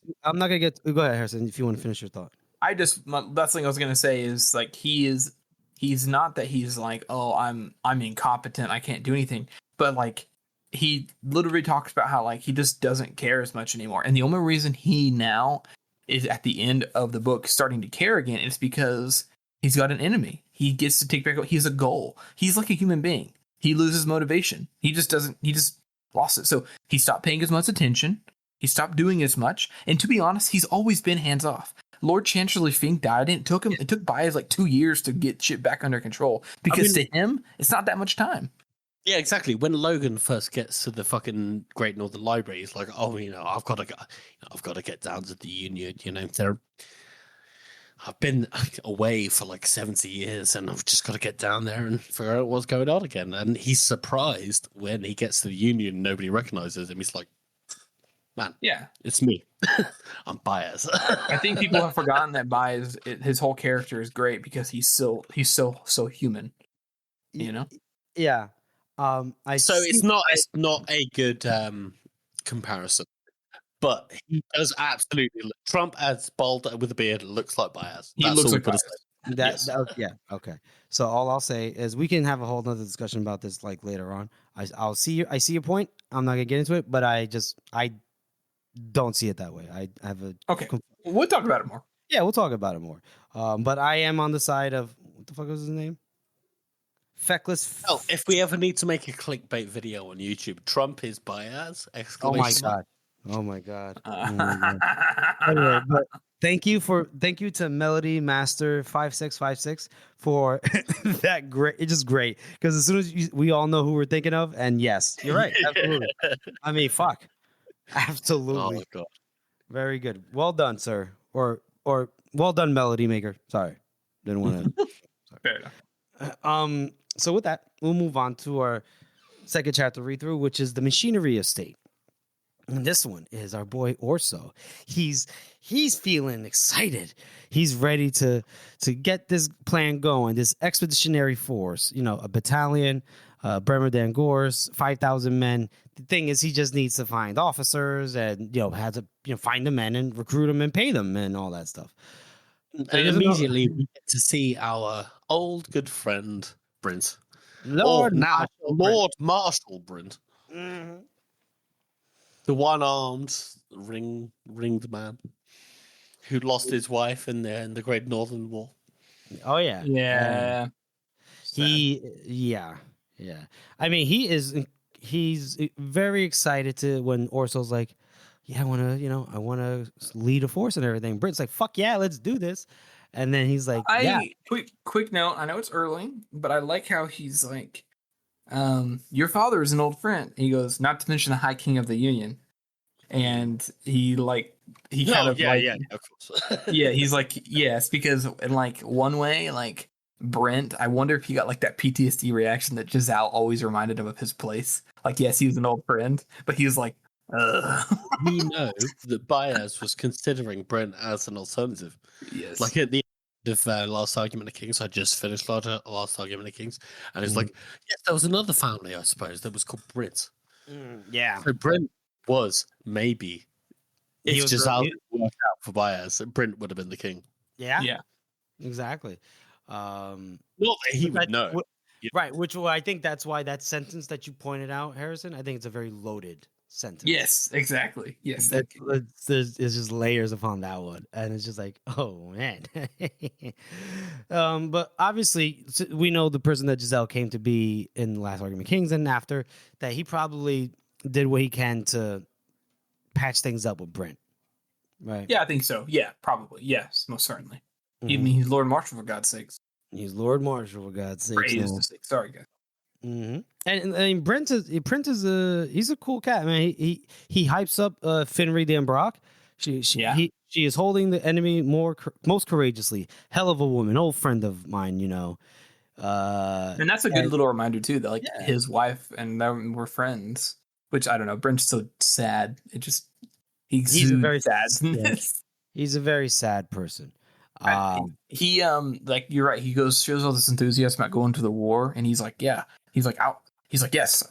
Go ahead, Harrison. If you want to finish your thought. Last thing I was gonna say is like he's not that he's like, oh, I'm incompetent, I can't do anything, but like he literally talks about how like he just doesn't care as much anymore, and the only reason he now is at the end of the book starting to care again is because he's got an enemy. He gets to take back. He's a goal. He's like a human being. He loses motivation. He just lost it. So he stopped paying as much attention. He stopped doing as much. And to be honest, he's always been hands off. Lord Chancellor Fink died, and it took Baez like 2 years to get shit back under control. Because to him, it's not that much time. Yeah, exactly. When Logan first gets to the fucking Great Northern Library, he's like, "Oh, I've got to get down to the Union. I've been away for like 70 years, and I've just got to get down there and figure out what's going on again." And he's surprised when he gets to the Union, and nobody recognizes him. He's like, "Man, yeah, it's me. I'm Baez." I think people have forgotten that Baez, his whole character is great because he's so human. Yeah. It's not a good comparison, but he does absolutely look. Trump as bald with a beard looks like Baez. He looks like Baez. Yeah. Okay. So all I'll say is we can have a whole nother discussion about this like later on. I see your point. I'm not gonna get into it, but I don't see it that way. I have a okay. We'll talk about it more. Yeah, we'll talk about it more. But I am on the side of what the fuck was his name? Feckless. If we ever need to make a clickbait video on YouTube, Trump is Baez! Oh my god. Anyway, but thank you to Melody Master 5656 for that great. It's just great because as soon as we all know who we're thinking of, and yes, you're right. Absolutely. I mean, fuck. Absolutely. Oh god. Very good. Well done, sir. Or well done, Melody Maker. Sorry, didn't want to. Fair enough. So with that, we'll move on to our second chapter read through, which is the Machinery Estate. And this one is our boy Orso. He's feeling excited. He's ready to get this plan going. This expeditionary force, a battalion, Bremer Dangors, 5,000 men. The thing is, he just needs to find officers and have to find the men and recruit them and pay them and all that stuff. And immediately we get to see our old good friend Brint, Lord Marshal Brint, mm-hmm. the one-armed ringed man who lost his wife in the Great Northern War. Oh yeah, yeah. Yeah. I mean, he's very excited to when Orso's like, yeah, I want to lead a force and everything. Brent's like, fuck yeah, let's do this. And then he's like, quick note. I know it's early, but I like how he's like, your father is an old friend. He goes, not to mention the High King of the Union. And of course. Yeah, he's like, yes, because in like one way, like Brent, I wonder if he got like that PTSD reaction that Giselle always reminded him of his place. Like, yes, he was an old friend, but he was like, We know that Baez was considering Brent as an alternative. Yes. Like at the end of Last Argument of Kings, I just finished Last Argument of Kings, and it's like, yes, there was another family, I suppose, that was called Brent. Yeah. So Brent was maybe, if Giselle worked out for Baez, Brent would have been the king. Yeah. Yeah. Exactly. Not that he would know. Right, which I think that's why that sentence that you pointed out, Harrison, I think it's a very loaded sentence. Yes, exactly. Yes. It's just layers upon that one. And it's just like, oh, man. But obviously, we know the person that Giselle came to be in the Last Argument Kings and after, that he probably did what he can to patch things up with Brent. Right? Yeah, I think so. Yeah, probably. Yes, most certainly. Mm-hmm. He's Lord Marshal, for God's sakes. He's Lord Marshal, for God's sakes. Sorry, guys. Mm-hmm. And I mean, Brent is he's a cool cat. I mean, he hypes up Finri Dan Brock. She She is holding the enemy most courageously. Hell of a woman, old friend of mine, And that's a good little reminder too, that like his wife and them were friends. Which I don't know. Brent's so sad. It just he's a very sadness. He's a very sad person. He like you're right. He shows all this enthusiasm about going to the war, and he's like, yeah. He's like out. He's like, yes.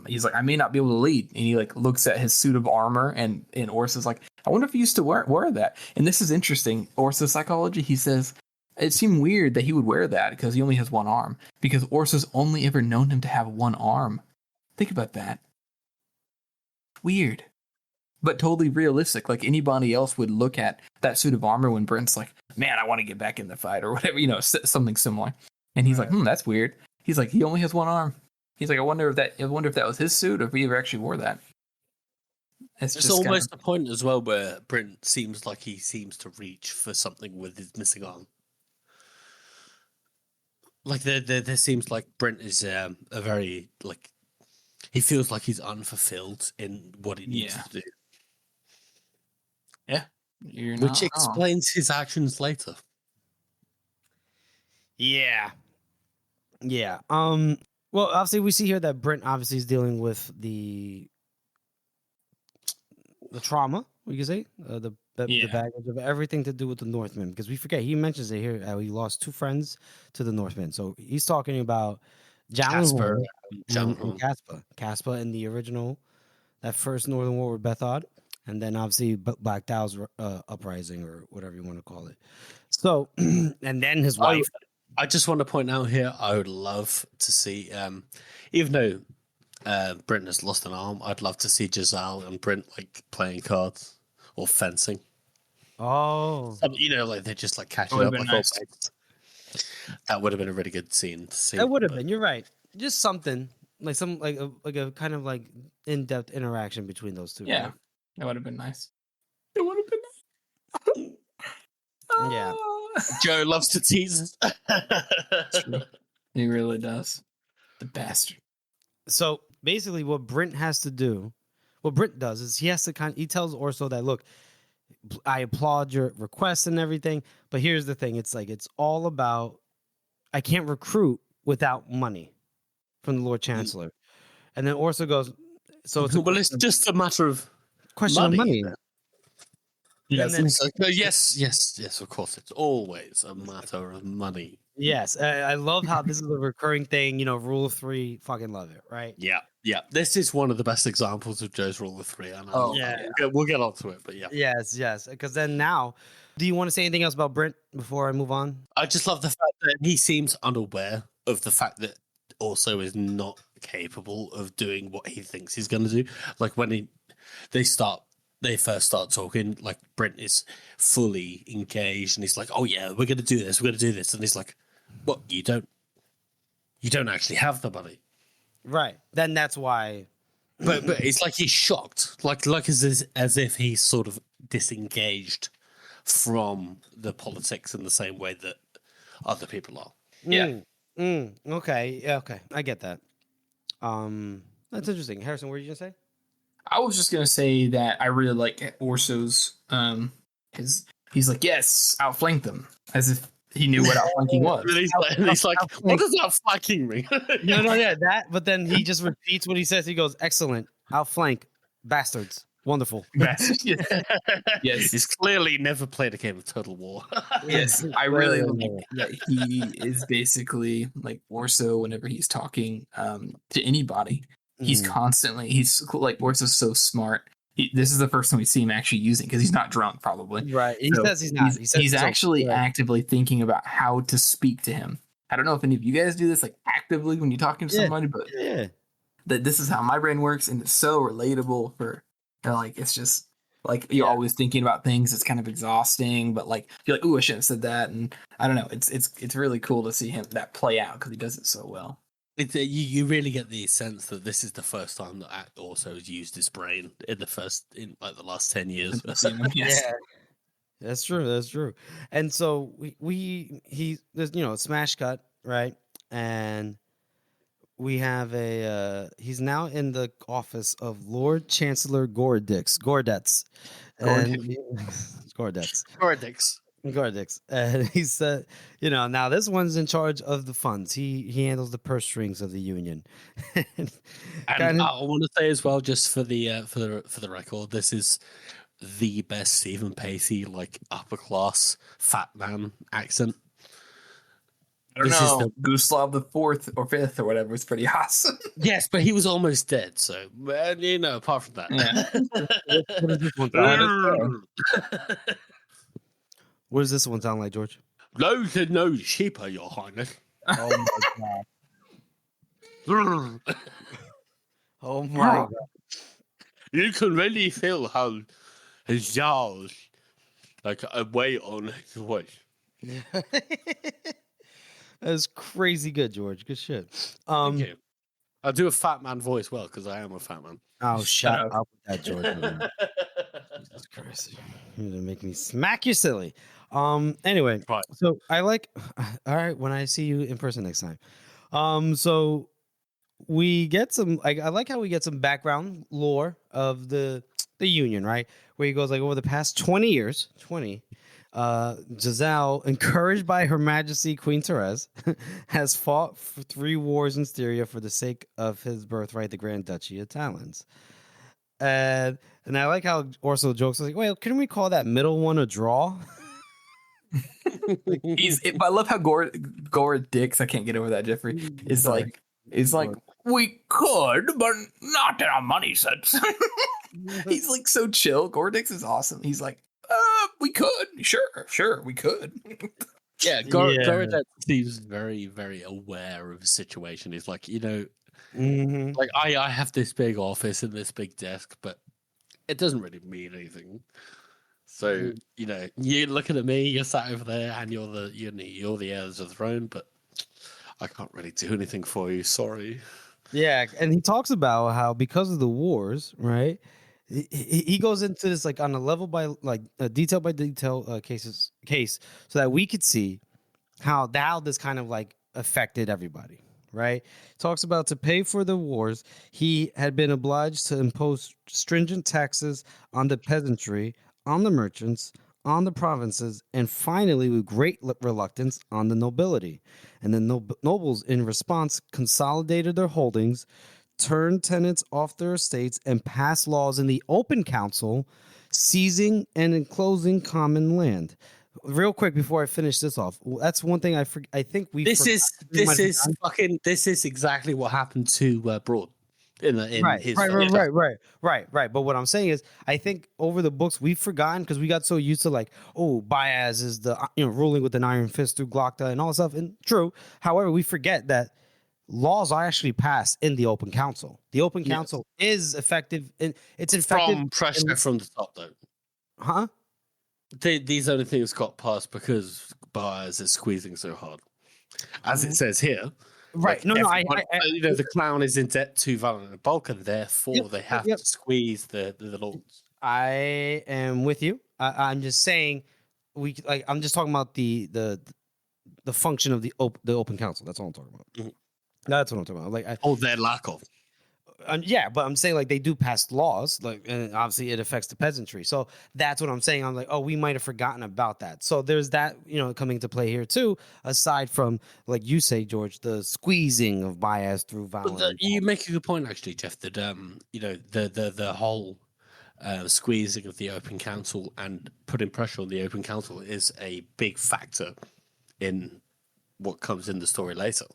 He's like, I may not be able to lead, and he like looks at his suit of armor, and Orsa's like, I wonder if he used to wear that. And this is interesting. Orsa's psychology. He says it seemed weird that he would wear that because he only has one arm. Because Orsa's only ever known him to have one arm. Think about that. Weird, but totally realistic. Like anybody else would look at that suit of armor when Brent's like, man, I want to get back in the fight or whatever, something similar. And he's like, that's weird. He's like, he only has one arm. He's like, I wonder if that was his suit or if he ever actually wore that. It's almost the point as well where Brent seems like he seems to reach for something with his missing arm. Like there seems like Brent is a very like he feels like he's unfulfilled in what he needs to do. Yeah, which explains his actions later. Yeah. Well, obviously, we see here that Brent obviously is dealing with the trauma. We can say the baggage of everything to do with the Northmen, because we forget he mentions it here how he lost 2 friends to the Northmen. So he's talking about Jasper and Casper in the original, that first Northern War with Bethod, and then obviously Black Dow's uprising or whatever you want to call it. So, and then his wife. I just want to point out here, I would love to see, even though Brent has lost an arm, I'd love to see Giselle and Brent like playing cards or fencing. Oh, like they're just like catching up. Nice. That would have been a really good scene to see. That would have been. You're right. Just something like a kind of like in-depth interaction between those two. Yeah, right? That would have been nice. It would have been nice. Yeah. Joe loves to tease us. He really does. The bastard. So basically, what Brent does is he has to he tells Orso that, look, I applaud your requests and everything, but here's the thing: it's all about I can't recruit without money from the Lord Chancellor. And then Orso goes, so it's just a matter of question of money. Yes, yes, of course. It's always a matter of money. Yes, I love how this is a recurring thing. Rule of 3, fucking love it, right? Yeah. This is one of the best examples of Joe's rule of 3. I know. We'll get on to it, but yeah. Yes. Because then now, do you want to say anything else about Brent before I move on? I just love the fact that he seems unaware of the fact that Orso is not capable of doing what he thinks he's going to do. Like when they first start talking, like Brent is fully engaged and he's like, oh yeah, we're going to do this. And he's like, what? You don't actually have the money. Right. Then that's why. But it's like he's shocked, like as if he's sort of disengaged from the politics in the same way that other people are. Yeah. Okay. Yeah. Okay. I get that. That's interesting. Harrison, what were you gonna say? I was just gonna say that I really like Orso's. He's like, yes, outflank them, as if he knew what outflanking was. He's like, what does outflanking mean? No, yeah, that. But then he just repeats what he says. He goes, excellent, outflank, bastards, wonderful. Yes, he's clearly never played a game of Total War. Yes, I really like that he is basically like Orso whenever he's talking to anybody. He's like Orso's so smart. This is the first time we see him actually using, because he's not drunk, probably. Right. He says he's not. He's actually actively thinking about how to speak to him. I don't know if any of you guys do this like actively when you're talking to somebody, but that this is how my brain works, and it's so relatable for like it's just like you're always thinking about things. It's kind of exhausting, but like you're like, ooh, I shouldn't have said that, and I don't know. It's really cool to see him that play out because he does it so well. You really get the sense that this is the first time that Orso has used his brain in the last 10 years. Yeah, that's true. And so there's smash cut, right? And we have he's now in the office of Lord Chancellor Gordetz. And Gordex. Gordix. And he said, now this one's in charge of the funds. He handles the purse strings of the union. And Kinda- I want to say as well, just for the record, this is the best Stephen Pacey upper class fat man accent. I don't know. Gustav the Fourth or Fifth or whatever was pretty awesome. Yes, but he was almost dead. So, apart from that, what does this one sound like? What does this one sound like, George? Those are no cheaper, Your Highness. Oh my god! Oh my god! You can really feel how his jaws a weight on his voice. That's crazy good, George. Good shit. Thank you. I'll do a fat man voice well because I am a fat man. Oh, shut up with that, George. Jesus Christ. You're gonna make me smack you silly. Anyway, Right. so I like all right when I see you in person next time. So we get some I like how we get some background lore of the union, right? Where he goes over the past 20 years, Giselle, encouraged by Her Majesty Queen Therese, has fought for 3 wars in Styria for the sake of his birthright, the Grand Duchy of Talons. And I like how Orso jokes like, "Well, can we call that middle one a draw?" I love how Gore Dix, I can't get over that, Jeffrey. Is like we could, but not in a money sense. He's like so chill. Gore Dix is awesome. He's like, we could, sure, we could. Yeah, Gorodek seems very, very aware of the situation. He's like, I have this big office and this big desk, but it doesn't really mean anything. So, you're looking at me, you're sat over there, and you're the heirs of the throne, but I can't really do anything for you. Sorry. Yeah, and he talks about how because of the wars, right? He goes into this on a level by detail by detail case, so that we could see how this kind of affected everybody, right? Talks about to pay for the wars, he had been obliged to impose stringent taxes on the peasantry, on the merchants, on the provinces, and finally, with great reluctance, on the nobility. And the nobles, in response, consolidated their holdings, turned tenants off their estates, and passed laws in the open council, seizing and enclosing common land. Real quick before I finish this off, that's one thing I think we. This is exactly what happened to Broad. Right. But what I'm saying is, I think over the books we've forgotten because we got so used to Baez is the ruling with an iron fist through Glocta and all that stuff. And true, however, we forget that laws are actually passed in the open council. The open council is effective, and it's effective from pressure from the top, though. Huh? These only things got passed because Baez is squeezing so hard, as it says here. Right. The clown is in debt to Valent and Bulk, and therefore they have to squeeze the lords. I am with you. I'm just saying I'm just talking about the function of the open council. That's all I'm talking about. Mm-hmm. That's what I'm talking about. Their lack of. Yeah, but I'm saying they do pass laws, and obviously it affects the peasantry. So that's what I'm saying. I'm like, we might have forgotten about that. So there's that, coming to play here too. Aside from, like you say, George, the squeezing of Baez through violence. You make a good point, actually, Jeff. That the whole squeezing of the open council and putting pressure on the open council is a big factor in what comes in the story later.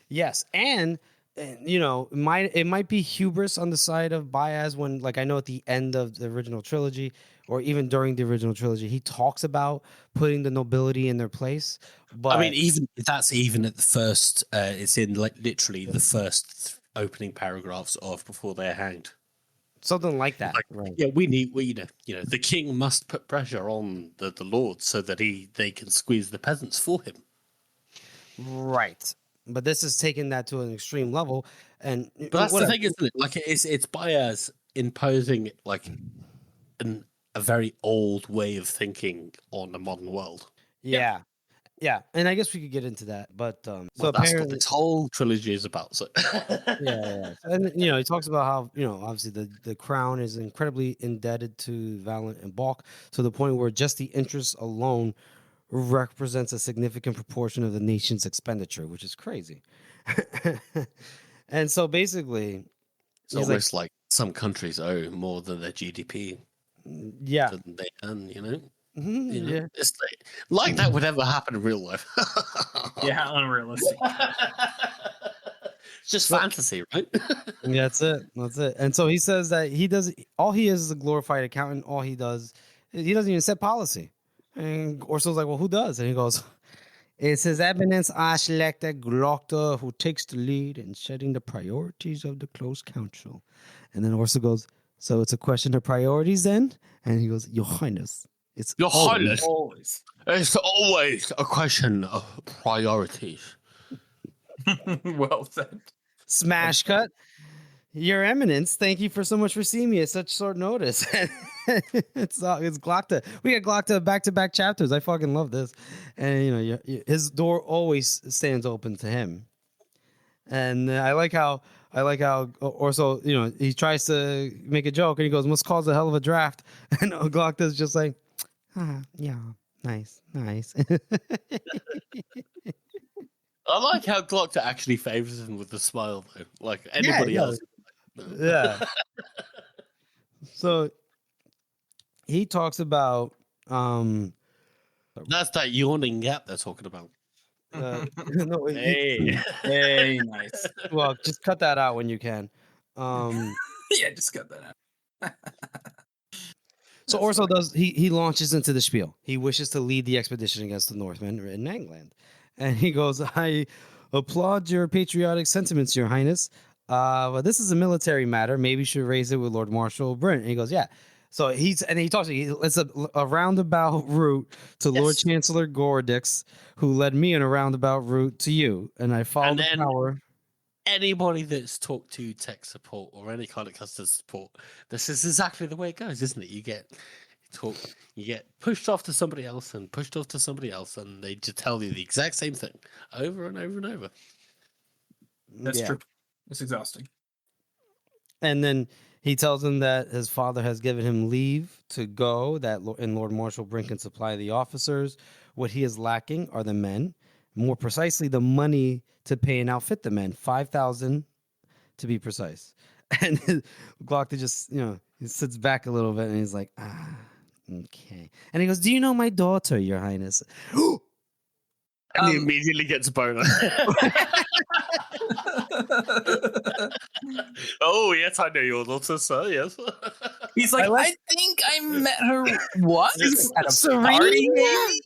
Yes, and it might be hubris on the side of Baez when, I know at the end of the original trilogy, or even during the original trilogy, he talks about putting the nobility in their place. But I mean, even at the first, it's in literally the first opening paragraphs of Before They're Hanged. Something like that. Right. Yeah, the king must put pressure on the lords so that they can squeeze the peasants for him. Right. But this is taking that to an extreme level, but that's the thing, isn't it? It's Baez imposing a very old way of thinking on the modern world. Yeah, Yeah, and I guess we could get into that, but so Well, that's what apparently, this whole trilogy is about. So yeah. And he talks about how obviously the crown is incredibly indebted to Valent and Balk to the point where just the interest alone represents a significant proportion of the nation's expenditure, which is crazy. And so basically, it's he's almost like some countries owe more than their GDP yeah, than they earn. yeah. It's like that would ever happen in real life. Yeah, unrealistic. It's just So- fantasy, right? Yeah, that's it. That's it. And so he says that he does all he is a glorified accountant. All he doesn't even set policy. And Orso's like, well, who does? And he goes, it's his eminence Ashlecta Glocta who takes the lead in setting the priorities of the close council. And then Orso goes, so it's a question of priorities then? And he goes, Your Highness, it's Your always- Highness. Always. It's always a question of priorities. Well said. Smash cut. Your Eminence, thank you for so much for seeing me at such short notice. it's Glocta. We got Glocta back-to-back chapters. I fucking love this. And his door always stands open to him. And I like how Orso, he tries to make a joke and he goes, "Must cause a hell of a draft." And Glocta's just like, yeah, nice. I like how Glockta actually favors him with a smile, though. Like anybody else. Yeah. So he talks about That's that yawning gap they're talking about. no, Hey, nice. well, just cut that out when you can. Yeah, just cut that out. So Orso does he launches into the spiel. He wishes to lead the expedition against the Northmen in England. And he goes, I applaud your patriotic sentiments, Your Highness. But this is a military matter. Maybe you should raise it with Lord Marshal Brent. And he goes, yeah. So he talks. It's a roundabout route to Lord Chancellor Gordix, who led me in a roundabout route to you, and I followed the power. Anybody that's talked to tech support or any kind of customer support, this is exactly the way it goes, isn't it? You get pushed off to somebody else and pushed off to somebody else, and they just tell you the exact same thing over and over and over. That's true. It's exhausting. And then he tells him that his father has given him leave to go, and Lord Marshal Brink can supply the officers. What he is lacking are the men, more precisely, the money to pay and outfit the men, 5,000 to be precise. And Glockta just, he sits back a little bit and he's like, okay. And he goes, do you know my daughter, Your Highness? And he immediately gets a boner. Oh, yes, I know your daughter, sir, yes. He's like, I think I met her once at a party, maybe?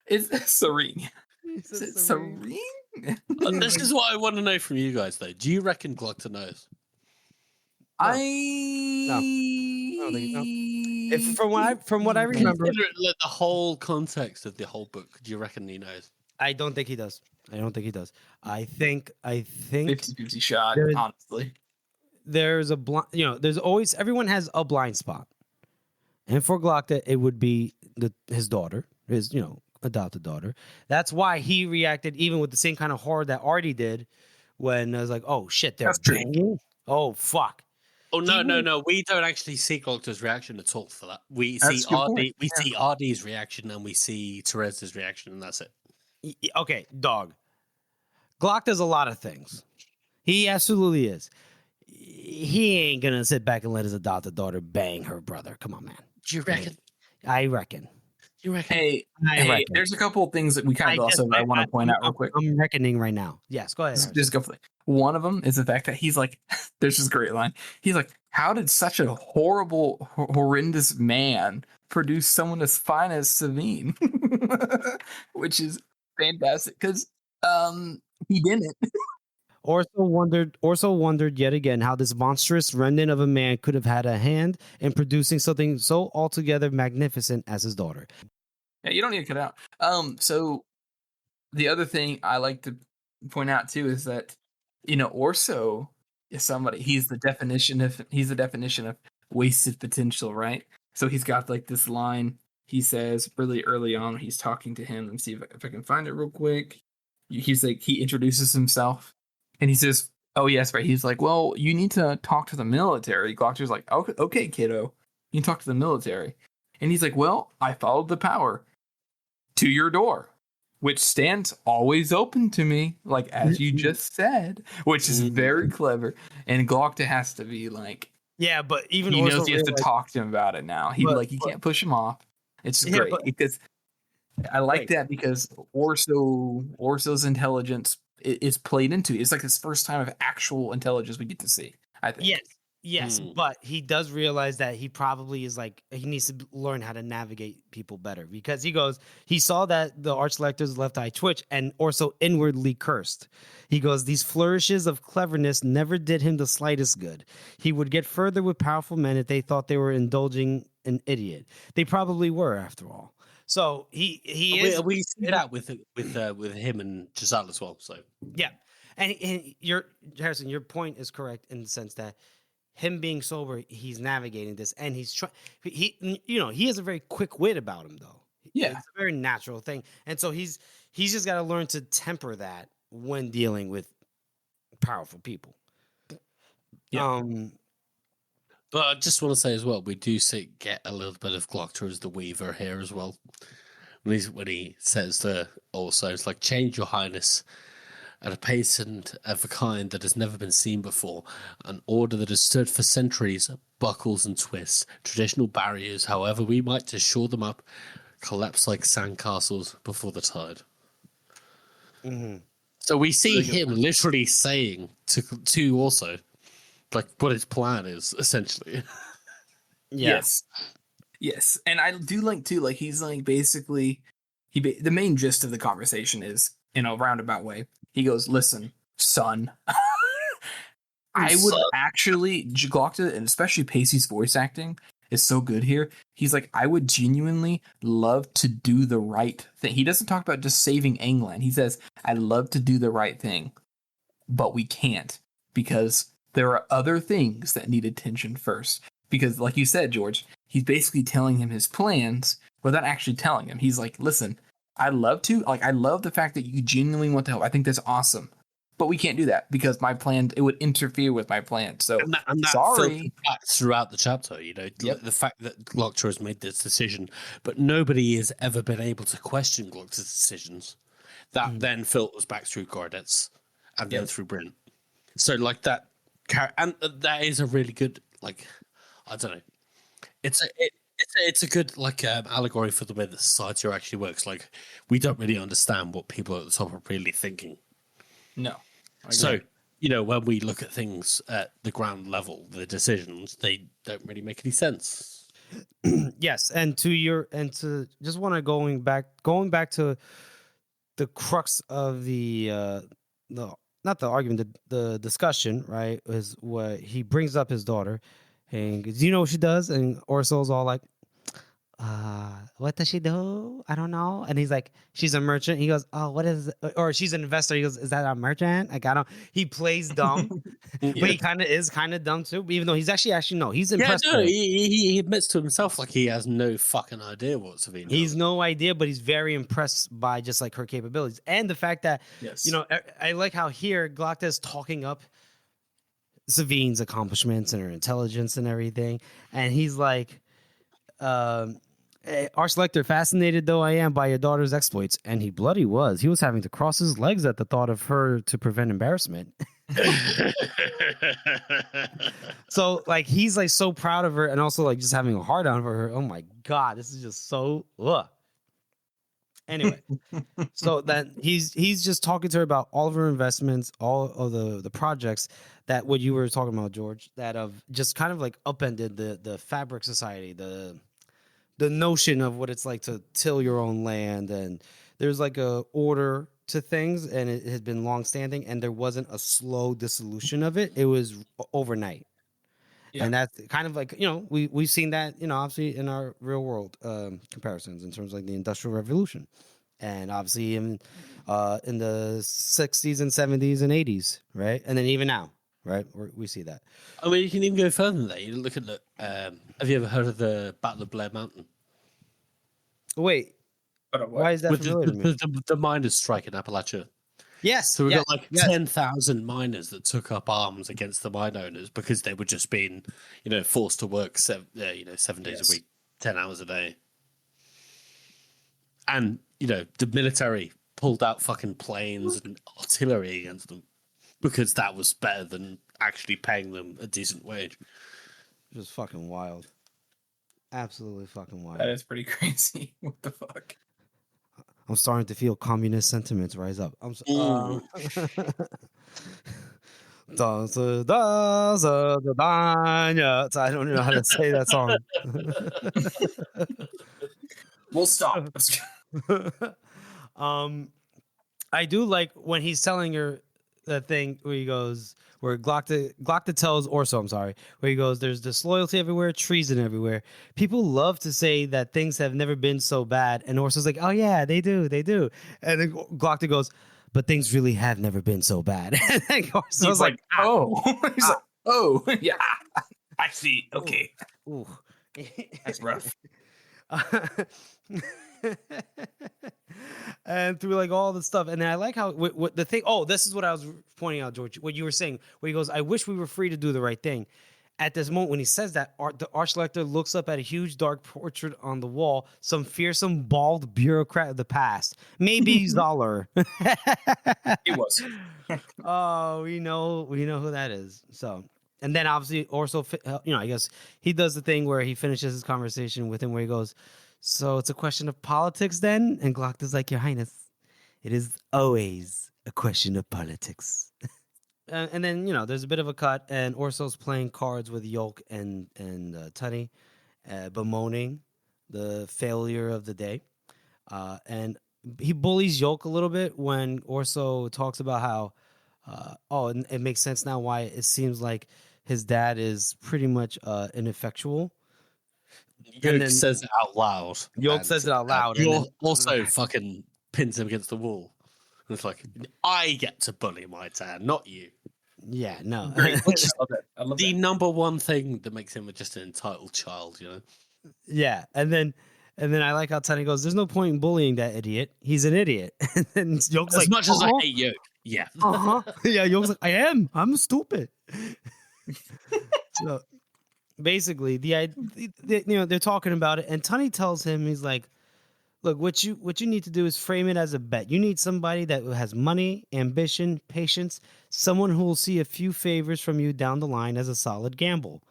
Is it Serene? Is it Serene? This is what I want to know from you guys, though. Do you reckon Glockta knows? No. From what I remember, The whole context of the whole book, do you reckon he knows? I don't think he does. I think 50-50 shot, honestly. There's a blind, there's always, everyone has a blind spot. And for Glockta, it would be his daughter, his, adopted daughter. That's why he reacted even with the same kind of horror that Artie did when I was like, oh shit, they're banging. Oh fuck. Oh no! We don't actually see Glockta's reaction at all for that. We see Artie's reaction and we see Teresa's reaction, and that's it. Okay, dog. Glock does a lot of things. He absolutely is. He ain't gonna sit back and let his adopted daughter bang her brother. Come on, man. Do you reckon? I reckon. You reckon? Hey, there's a couple of things that we kind of I want to point out real quick. I'm reckoning right now. Yes, go ahead. Just go for it. One of them is the fact that he's like, there's this great line. He's like, how did such a horrible, horrendous man produce someone as fine as Sabine? Which is fantastic because he didn't. Orso wondered yet again how this monstrous remnant of a man could have had a hand in producing something so altogether magnificent as his daughter. Yeah, you don't need to cut it out. So the other thing I like to point out too is that Orso is somebody. He's the definition of wasted potential, right? So he's got like this line he says really early on, he's talking to him. Let me see if I can find it real quick. He's like, he introduces himself and he says, oh, yes, right. He's like, well, you need to talk to the military. Glockter's like, okay, kiddo, you can talk to the military. And he's like, well, I followed the power to your door, which stands always open to me, like as you just said, which is very clever. And Glockter has to be like, yeah, but even he Orso knows he has to realized- talk to him about it now. He but- can't push him off. It's Yeah, great but- because I like Wait. that because Orso's intelligence is played into it. It's like his first time of actual intelligence we get to see, I think. Yes, but he does realize that he probably is like he needs to learn how to navigate people better because he saw that the Archlector's left eye twitch and Orso inwardly cursed. He goes, these flourishes of cleverness never did him the slightest good. He would get further with powerful men if they thought they were indulging an idiot. They probably were, after all. So we see that with him and Giselle as well. So yeah, and Harrison, your point is correct in the sense that him being sober, he's navigating this, and he's trying. He has a very quick wit about him, though. Yeah, it's a very natural thing, and so he's just got to learn to temper that when dealing with powerful people. Yeah. But I just want to say as well, we do get a little bit of Glockter as the Weaver here as well. When he says to also, it's like, change your highness at a pace and of a kind that has never been seen before. An order that has stood for centuries, buckles and twists, traditional barriers, however we might to shore them up, collapse like sandcastles before the tide. Mm-hmm. So we see him literally saying to also, like, what his plan is, essentially. Yeah. Yes. And I do like, too, like, he's, like, basically, the main gist of the conversation is, in a roundabout way, he goes, listen, son, I would actually, Glockter, and especially Pacey's voice acting is so good here. He's like, I would genuinely love to do the right thing. He doesn't talk about just saving England. He says, I'd love to do the right thing, but we can't because there are other things that need attention first. Because like you said, George, he's basically telling him his plans without actually telling him. He's like, listen, I'd love to. Like, I love the fact that you genuinely want to help. I think that's awesome. But we can't do that because my plan, it would interfere with my plan. So, and that sorry. Throughout the chapter, the fact that Glockter has made this decision, but nobody has ever been able to question Glockter's decisions. That then filters back through Gardetz and then through Brent. So, like that, and that is a really good, like, I don't know. It's a good like allegory for the way that society actually works. Like, we don't really understand what people at the top are really thinking. No. So, when we look at things at the ground level, the decisions, they don't really make any sense. Yes, and to just want to going back to the crux of the not the argument, the discussion, right? Is what he brings up his daughter, and do you know what she does? And Orso's all like, what does she do? I don't know. And he's like, she's a merchant. He goes, oh, what is it? Or she's an investor. He goes, is that a merchant? Like, I don't. He plays dumb, but he kind of dumb too. Even though he's actually no, he's impressed. Yeah, no, he admits to himself like he has no fucking idea what Savine does. He's no idea, but he's very impressed by just like her capabilities and the fact that I like how here Glockter is talking up Savine's accomplishments and her intelligence and everything, and he's like, Archlector, fascinated though I am by your daughter's exploits, and he bloody was. He was having to cross his legs at the thought of her to prevent embarrassment. So like he's like so proud of her, and also like just having a hard on for her. Oh my god, this is just so. Ugh. Anyway, so then he's just talking to her about all of her investments, all of the projects that what you were talking about, George, that of just kind of like upended the fabric society, the notion of what it's like to till your own land, and there's like a order to things, and it has been long standing, and there wasn't a slow dissolution of it. It was overnight. Yeah. And that's kind of like, we've seen that, obviously in our real world comparisons in terms of like the Industrial Revolution, and obviously in the 60s and 70s and 80s, right? And then even now, right? We see that. I mean, you can even go further than that. You look at have you ever heard of the Battle of Blair Mountain? Wait, But why is that With familiar to me? the miners' strike in Appalachia. Yes. So we yes, got like yes. 10,000 miners that took up arms against the mine owners because they were just being, forced to work 7 days a week, 10 hours a day. And, the military pulled out fucking planes and artillery against them because that was better than actually paying them a decent wage. Just fucking wild. Absolutely fucking wild. That is pretty crazy. What the fuck? I'm starting to feel communist sentiments rise up. I'm so, I don't even know how to say that song. We'll stop. I do like when he's telling her the thing where he goes, where Glockta tells Orso, I'm sorry, where he goes, there's disloyalty everywhere, treason everywhere. People love to say that things have never been so bad. And Orso's like, oh yeah, they do. And then Glockta goes, but things really have never been so bad. And Orso's like, oh. He's like, oh, yeah. I see. Okay. ooh. That's rough. And through like all the stuff, and then I like how what the thing. Oh, this is what I was pointing out, George. What you were saying, where he goes, "I wish we were free to do the right thing." At this moment, when he says that, the Archlector looks up at a huge dark portrait on the wall. Some fearsome bald bureaucrat of the past, maybe Zoller. It was. Oh, we know who that is. So, and then obviously Orso, I guess he does the thing where he finishes his conversation with him, where he goes, "So it's a question of politics then?" And Glockta's like, "Your Highness, it is always a question of politics." And then, there's a bit of a cut, and Orso's playing cards with Yolk and Tunny, bemoaning the failure of the day. And he bullies Yolk a little bit when Orso talks about how, and it makes sense now why it seems like his dad is pretty much ineffectual. Yolk says it out loud. Yolk says it out loud. Yolk also fucking pins him against the wall. And it's like, I get to bully my dad, not you. Yeah, no. Which is I love the that. number one thing that makes him just an entitled child, Yeah, and then I like how Tony goes, "There's no point in bullying that idiot. He's an idiot." And then Yolk's as much as I hate Yolk, yeah. Yeah, Yolk's like, I'm stupid. So basically, they're talking about it, and Tunney tells him, he's like, "Look, what you need to do is frame it as a bet. You need somebody that has money, ambition, patience, someone who will see a few favors from you down the line as a solid gamble."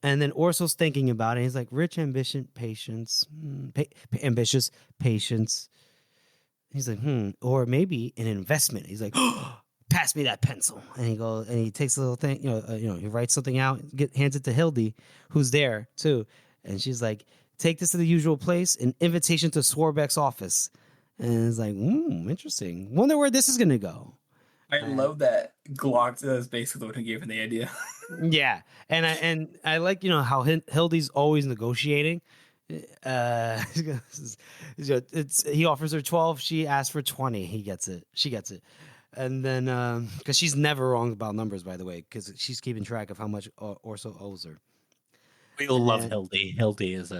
And then Orso's thinking about it. He's like, "Rich, ambition, patience, ambitious, patience." He's like, or maybe an investment. He's like, "Pass me that pencil." And he takes a little thing, he writes something out, hands it to Hildy, who's there too. And she's like, "Take this to the usual place, an invitation to Swarbeck's office." And it's like, interesting. Wonder where this is going to go. I love that Glock is basically the one who gave him the idea. Yeah. And I like, how Hildy's always negotiating. He offers her 12. She asks for 20. He gets it. She gets it. And then, because she's never wrong about numbers, by the way, because she's keeping track of how much Orso owes her. We all love Hildy. Hildy is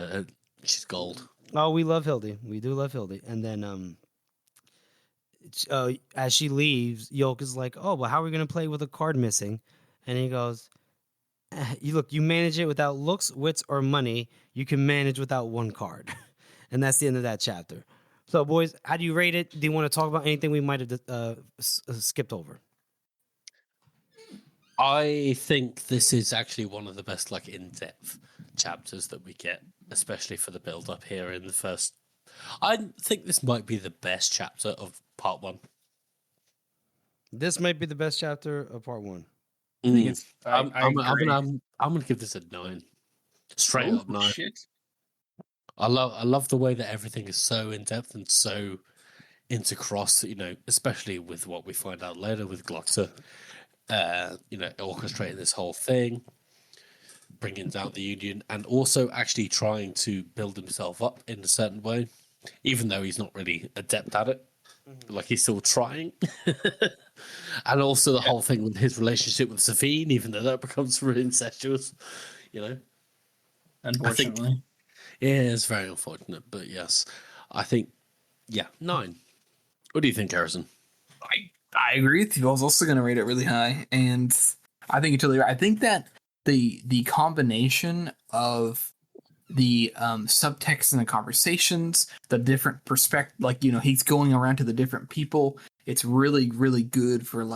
she's gold. Oh, we love Hildy. We do love Hildy. And then, as she leaves, Yolk is like, "Oh, well, how are we going to play with a card missing?" And he goes, you manage it without looks, wits, or money. You can manage without one card." And that's the end of that chapter. So, boys, how do you rate it? Do you want to talk about anything we might have skipped over? I think this is actually one of the best, in-depth chapters that we get, especially for the build-up here in the first. I think this might be the best chapter of part 1. This might be the best chapter of part 1. I think it's. I'm gonna give this a 9. Straight up 9. Shit. I love the way that everything is so in-depth and so intercrossed, especially with what we find out later with Glockta. Orchestrating this whole thing, bringing down the Union, and also actually trying to build himself up in a certain way, even though he's not really adept at it. Like, he's still trying. And also the whole thing with his relationship with Safine, even though that becomes really incestuous, Unfortunately. Yeah, it's very unfortunate, but yes. I think, 9. What do you think, Harrison? I agree with you. I was also going to rate it really high, and I think you're totally right. I think that the combination of the subtext in the conversations, the different perspective, like, he's going around to the different people. It's really, really good for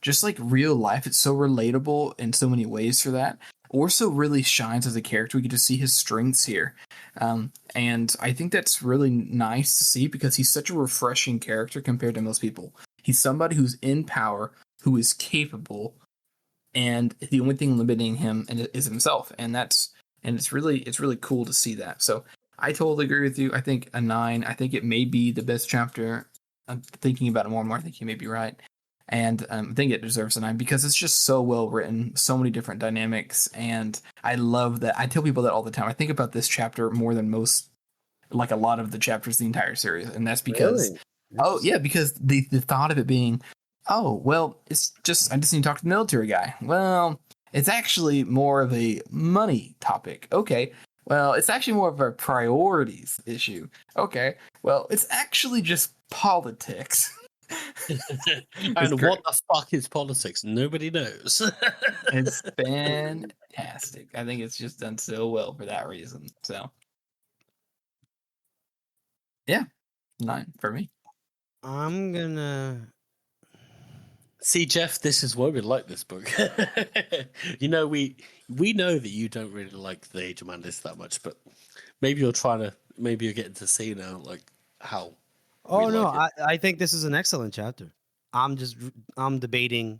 just real life. It's so relatable in so many ways for that. Orso really shines as a character. We get to see his strengths here. And I think that's really nice to see because he's such a refreshing character compared to most people. He's somebody who's in power, who is capable, and the only thing limiting him is himself. And it's really cool to see that. So I totally agree with you. I think a 9. I think it may be the best chapter. I'm thinking about it more and more. I think you may be right. And I think it deserves a 9 because it's just so well written, so many different dynamics. And I love that. I tell people that all the time. I think about this chapter more than most, a lot of the chapters in the entire series. And that's because, because the thought of it being, oh, well, it's just, I just need to talk to the military guy. Well, it's actually more of a money topic. Okay. Well, it's actually more of a priorities issue. Okay. Well, it's actually just politics. And what the fuck is politics? Nobody knows. It's fantastic. I think it's just done so well for that reason. So, yeah, 9 for me. I'm gonna see, Jeff. This is why we like this book. We know that you don't really like the Age of Madness that much, but maybe you're getting to see now how. Oh no, I think this is an excellent chapter. I'm debating,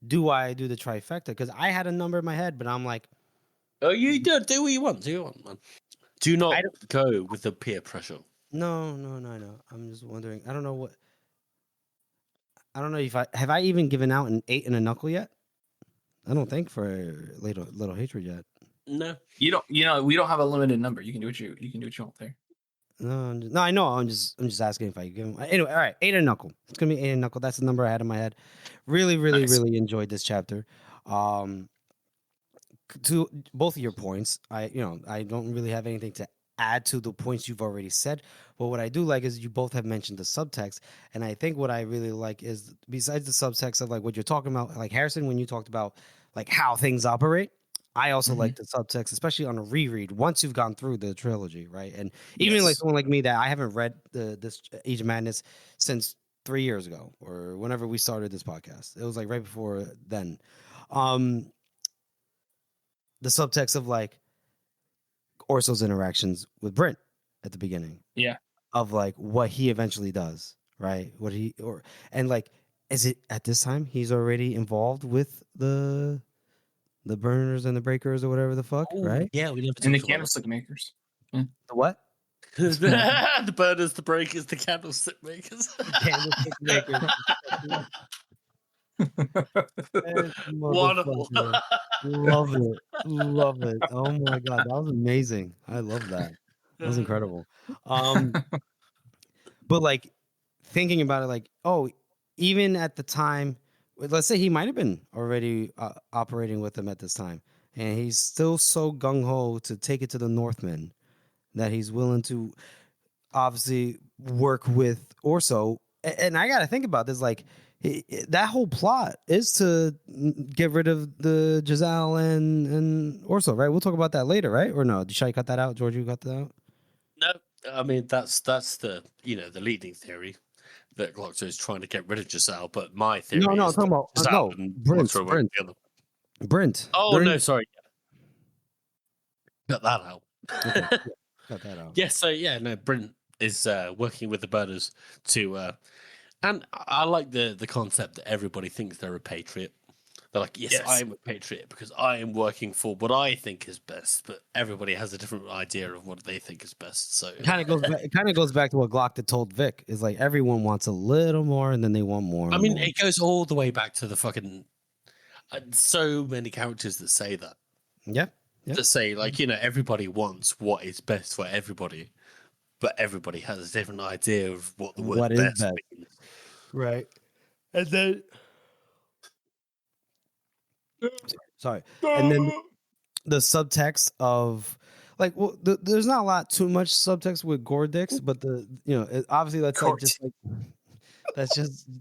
do I do the trifecta? Because I had a number in my head, but I'm like, oh, you do what you want. Man. Do not go with the peer pressure. No. I'm just wondering. I don't know if have I even given out an 8 and a knuckle yet. I don't think for little hatred yet. No, you don't. We don't have a limited number. You can do what you want there. No, I know. I'm just asking if I give him. Anyway, all right, 8 and knuckle. It's gonna be 8 and knuckle. That's the number I had in my head. Really, nice. Really enjoyed this chapter. To both of your points, I don't really have anything to add to the points you've already said. But what I do like is you both have mentioned the subtext, and I think what I really like is besides the subtext of what you're talking about, like Harrison, when you talked about how things operate. I also like the subtext, especially on a reread once you've gone through the trilogy, right? And even someone like me that I haven't read this Age of Madness since 3 years ago or whenever we started this podcast. It was right before then. The subtext of Orso's interactions with Brent at the beginning. Yeah. Of what he eventually does, right? Is it at this time he's already involved with the burners and the breakers or whatever the fuck, right? Yeah, we never. And the candlestick makers. Yeah. The what? The burners, the breakers, the candlestick makers. Candlestick makers. Wonderful. Love it. Oh my god, that was amazing. I love that. That was incredible. But thinking about it, even at the time, let's say he might have been already operating with them at this time, and he's still so gung-ho to take it to the Northmen that he's willing to obviously work with Orso. And I got to think about this, that whole plot is to get rid of the Giselle and Orso, right? We'll talk about that later, right? Or no? Should I cut that out? George, you cut that out? No, I mean that's the the leading theory that Glockto is trying to get rid of Giselle, but my theory I'm is talking about Brent. Oh no, sorry. Cut that out. Okay. Cut that out. Yeah, so Brent is working with the burners to and I like the concept that everybody thinks they're a patriot. They're like, yes, I am a patriot because I am working for what I think is best, but everybody has a different idea of what they think is best. So it kind of goes back to what Glock told Vic is everyone wants a little more and then they want more. I mean, more. It goes all the way back to the fucking so many characters that say that. Yeah. That say everybody wants what is best for everybody, but everybody has a different idea of what the word best means. Right. And then sorry. And then the subtext of well, there's not a lot too much subtext with gore dicks, but obviously that's like just like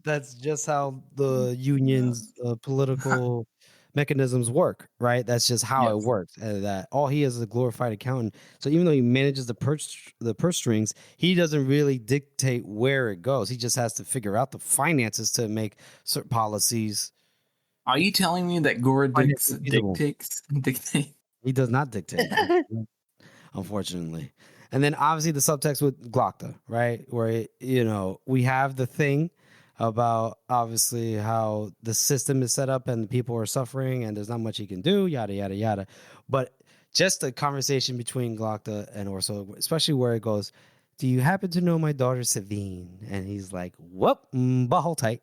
that's just how the union's political mechanisms work, right? That's just how it Yes. works. And that all he is a glorified accountant. So even though he manages the purse strings, he doesn't really dictate where it goes. He just has to figure out the finances to make certain policies. Are you telling me that Goradix dictate? He does not dictate, unfortunately. And then obviously the subtext with Glocta, right? Where we have the thing about obviously how the system is set up and the people are suffering and there's not much he can do, yada yada yada. But just the conversation between Glocta and Orso, especially where it goes, do you happen to know my daughter Savine? And he's like, whoop, hold tight.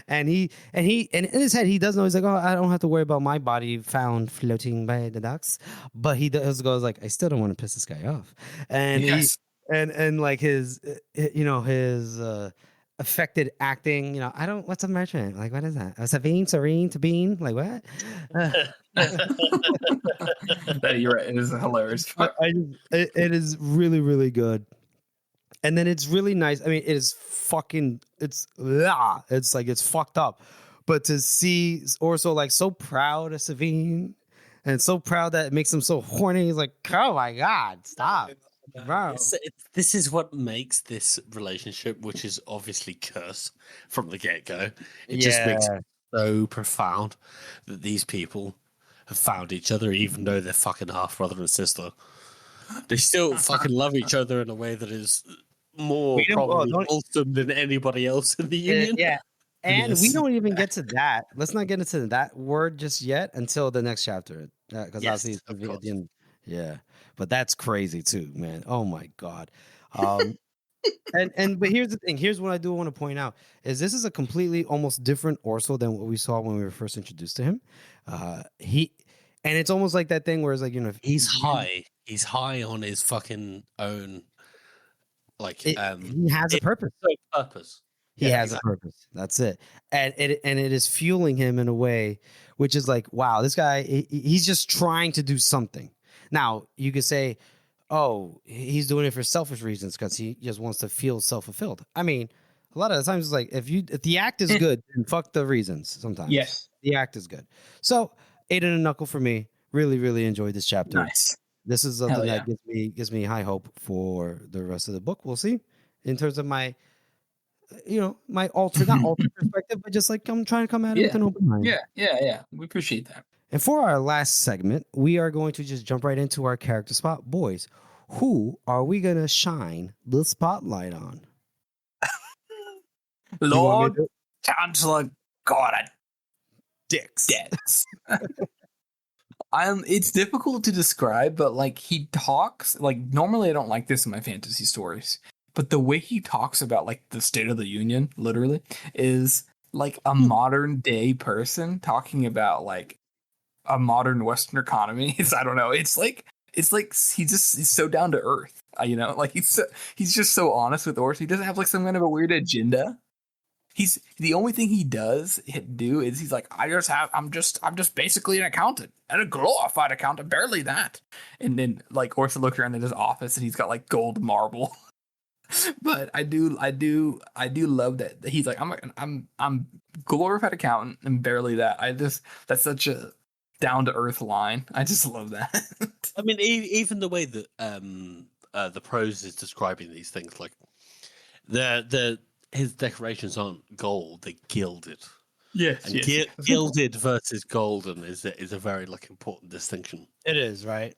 And in his head, he does know. He's like, oh, I don't have to worry about my body found floating by the docks. But he goes like, I still don't want to piss this guy off. And Yes. and like his affected acting, I don't, what's a merchant? Like, what is that? Savine, Serene, Sabine? Like, what? You're right. It is hilarious. It is really, really good. And then it's really nice. I mean, it's like it's fucked up. But to see Orso like so proud of Savine and so proud that it makes him so horny, he's like, oh my God, stop. Bro. This is what makes this relationship, which is obviously cursed from the get-go. It just makes it so profound that these people have found each other, even though they're fucking half brother and sister. They still fucking love each other in a way that is more probably wholesome than anybody else in the union. Yeah. And we don't even get to that. Let's not get into that word just yet until the next chapter. Because obviously it's at the end. Yeah. But that's crazy too, man. Oh my God. But here's the thing. Here's what I do want to point out is this is a completely almost different Orso than what we saw when we were first introduced to him. And it's almost like that thing where it's like, he's high. He's high on his fucking own. Like he has a purpose. He has a purpose. That's it. And it is fueling him in a way which is like, wow, this guy, he's just trying to do something. Now, you could say, oh, he's doing it for selfish reasons because he just wants to feel self-fulfilled. I mean, a lot of the times it's like, if the act is good, then fuck the reasons sometimes. Yes. The act is good. So, Aiden and Knuckle for me, really, really enjoyed this chapter. Nice. This is something that gives me high hope for the rest of the book. We'll see. In terms of my, my not altered perspective, but just like I'm trying to come at it with an open mind. Yeah. We appreciate that. And for our last segment, we are going to just jump right into our character spot. Boys, who are we going to shine the spotlight on? Lord Chancellor Gordon Dix. It's difficult to describe, but like he talks, like normally I don't like this in my fantasy stories, but the way he talks about like the State of the Union, literally, is like a modern day person talking about like a modern Western economy. I don't know. It's like he's so down to earth. Like he's just so honest with Orso. He doesn't have like some kind of a weird agenda. He's the only thing he does do is he's like, I'm just basically an accountant and a glorified accountant, barely that. And then like Orso looks around at his office and he's got like gold marble. But I do love that he's like, I'm glorified accountant and barely that. That's such a down to earth line. I just love that. I mean, even the way that the prose is describing these things, like his decorations aren't gold; they're gilded. Yes, Gilded versus golden is a very like important distinction. It is, right?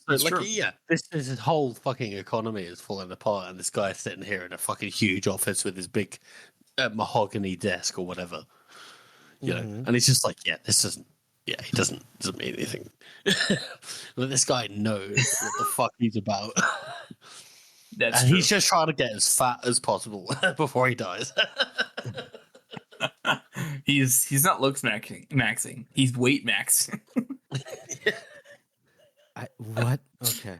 So, like, true. This whole fucking economy is falling apart, and this guy's sitting here in a fucking huge office with his big mahogany desk or whatever, you know, and he's just like, this doesn't. Yeah, he doesn't mean anything. But this guy knows what the fuck he's about. That's and true. He's just trying to get as fat as possible before he dies. He's not looks maxing. He's weight maxing. What? Okay.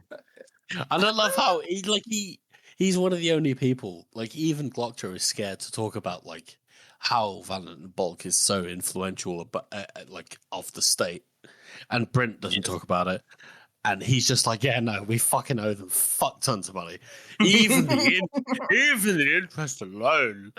And I love how he's one of the only people. Like even Glocta is scared to talk about like how Valent and Bulk is so influential, but like of the state, and Brent doesn't talk about it. And he's just like, yeah, no, we fucking owe them fuck tons of money. Even the interest alone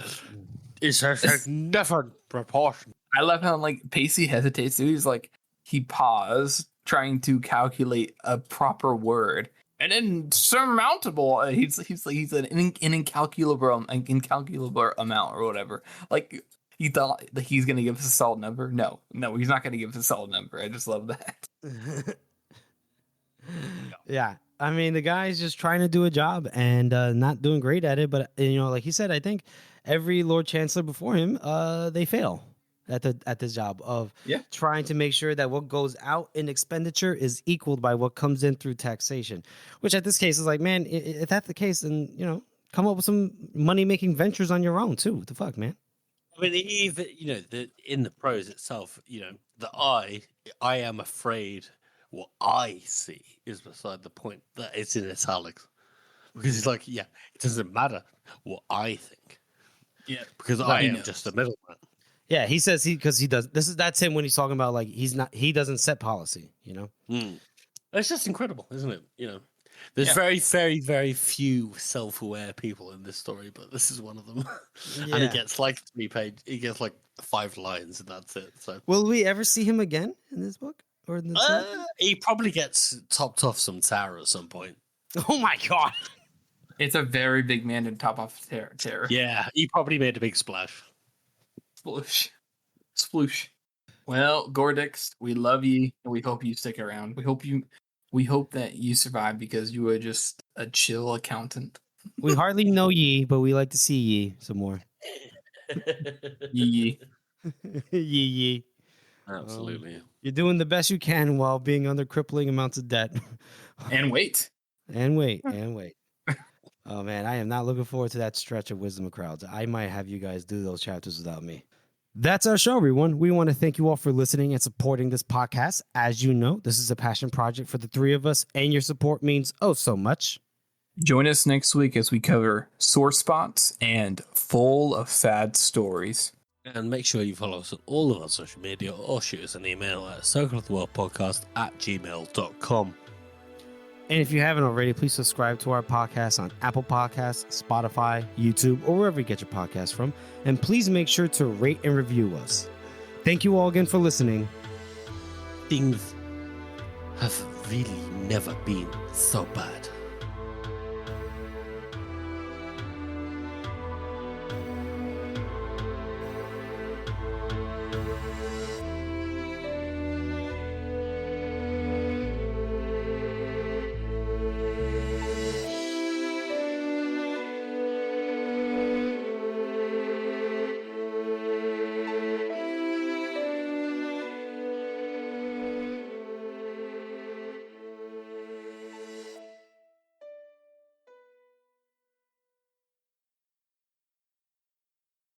is a significant proportion. I love how like Pacey hesitates. He's like he paused, trying to calculate a proper word, an insurmountable. He's an incalculable amount or whatever. Like he thought that he's gonna give us a solid number. No, he's not gonna give us a solid number. I just love that. Yeah, I mean the guy's just trying to do a job and not doing great at it. But like he said, I think every Lord Chancellor before him, they fail at this job of trying to make sure that what goes out in expenditure is equaled by what comes in through taxation. Which at this case is like, man, if that's the case, then come up with some money making ventures on your own too. What the fuck, man? I mean, even in the prose itself, the I am afraid. What I see is beside the point that it's in italics, because he's like, yeah, it doesn't matter what I think, because I am just a middleman. Yeah, he says because he does. That's him when he's talking about like he doesn't set policy. It's just incredible, isn't it? There's very, very, very few self-aware people in this story, but this is one of them. And he gets like 3 pages. He gets like 5 lines, and that's it. So, will we ever see him again in this book? Or in the he probably gets topped off some tower at some point. Oh my god! It's a very big man to top off terror. Yeah, he probably made a big splash. Sploosh. Well, Gordix, we love you, and we hope you stick around. We hope that you survive because you are just a chill accountant. We hardly know ye, but we like to see ye some more. Yee. Yee. Absolutely. You're doing the best you can while being under crippling amounts of debt. And wait. Oh man, I am not looking forward to that stretch of Wisdom of Crowds. I might have you guys do those chapters without me. That's our show, everyone. We want to thank you all for listening and supporting this podcast. As you know, this is a passion project for the 3 of us, and your support means oh so much. Join us next week as we cover sore spots and full of sad stories. And make sure you follow us on all of our social media or shoot us an email at circleoftheworldpodcast@gmail.com. And if you haven't already, please subscribe to our podcast on Apple Podcasts, Spotify, YouTube, or wherever you get your podcasts from. And please make sure to rate and review us. Thank you all again for listening. Things have really never been so bad.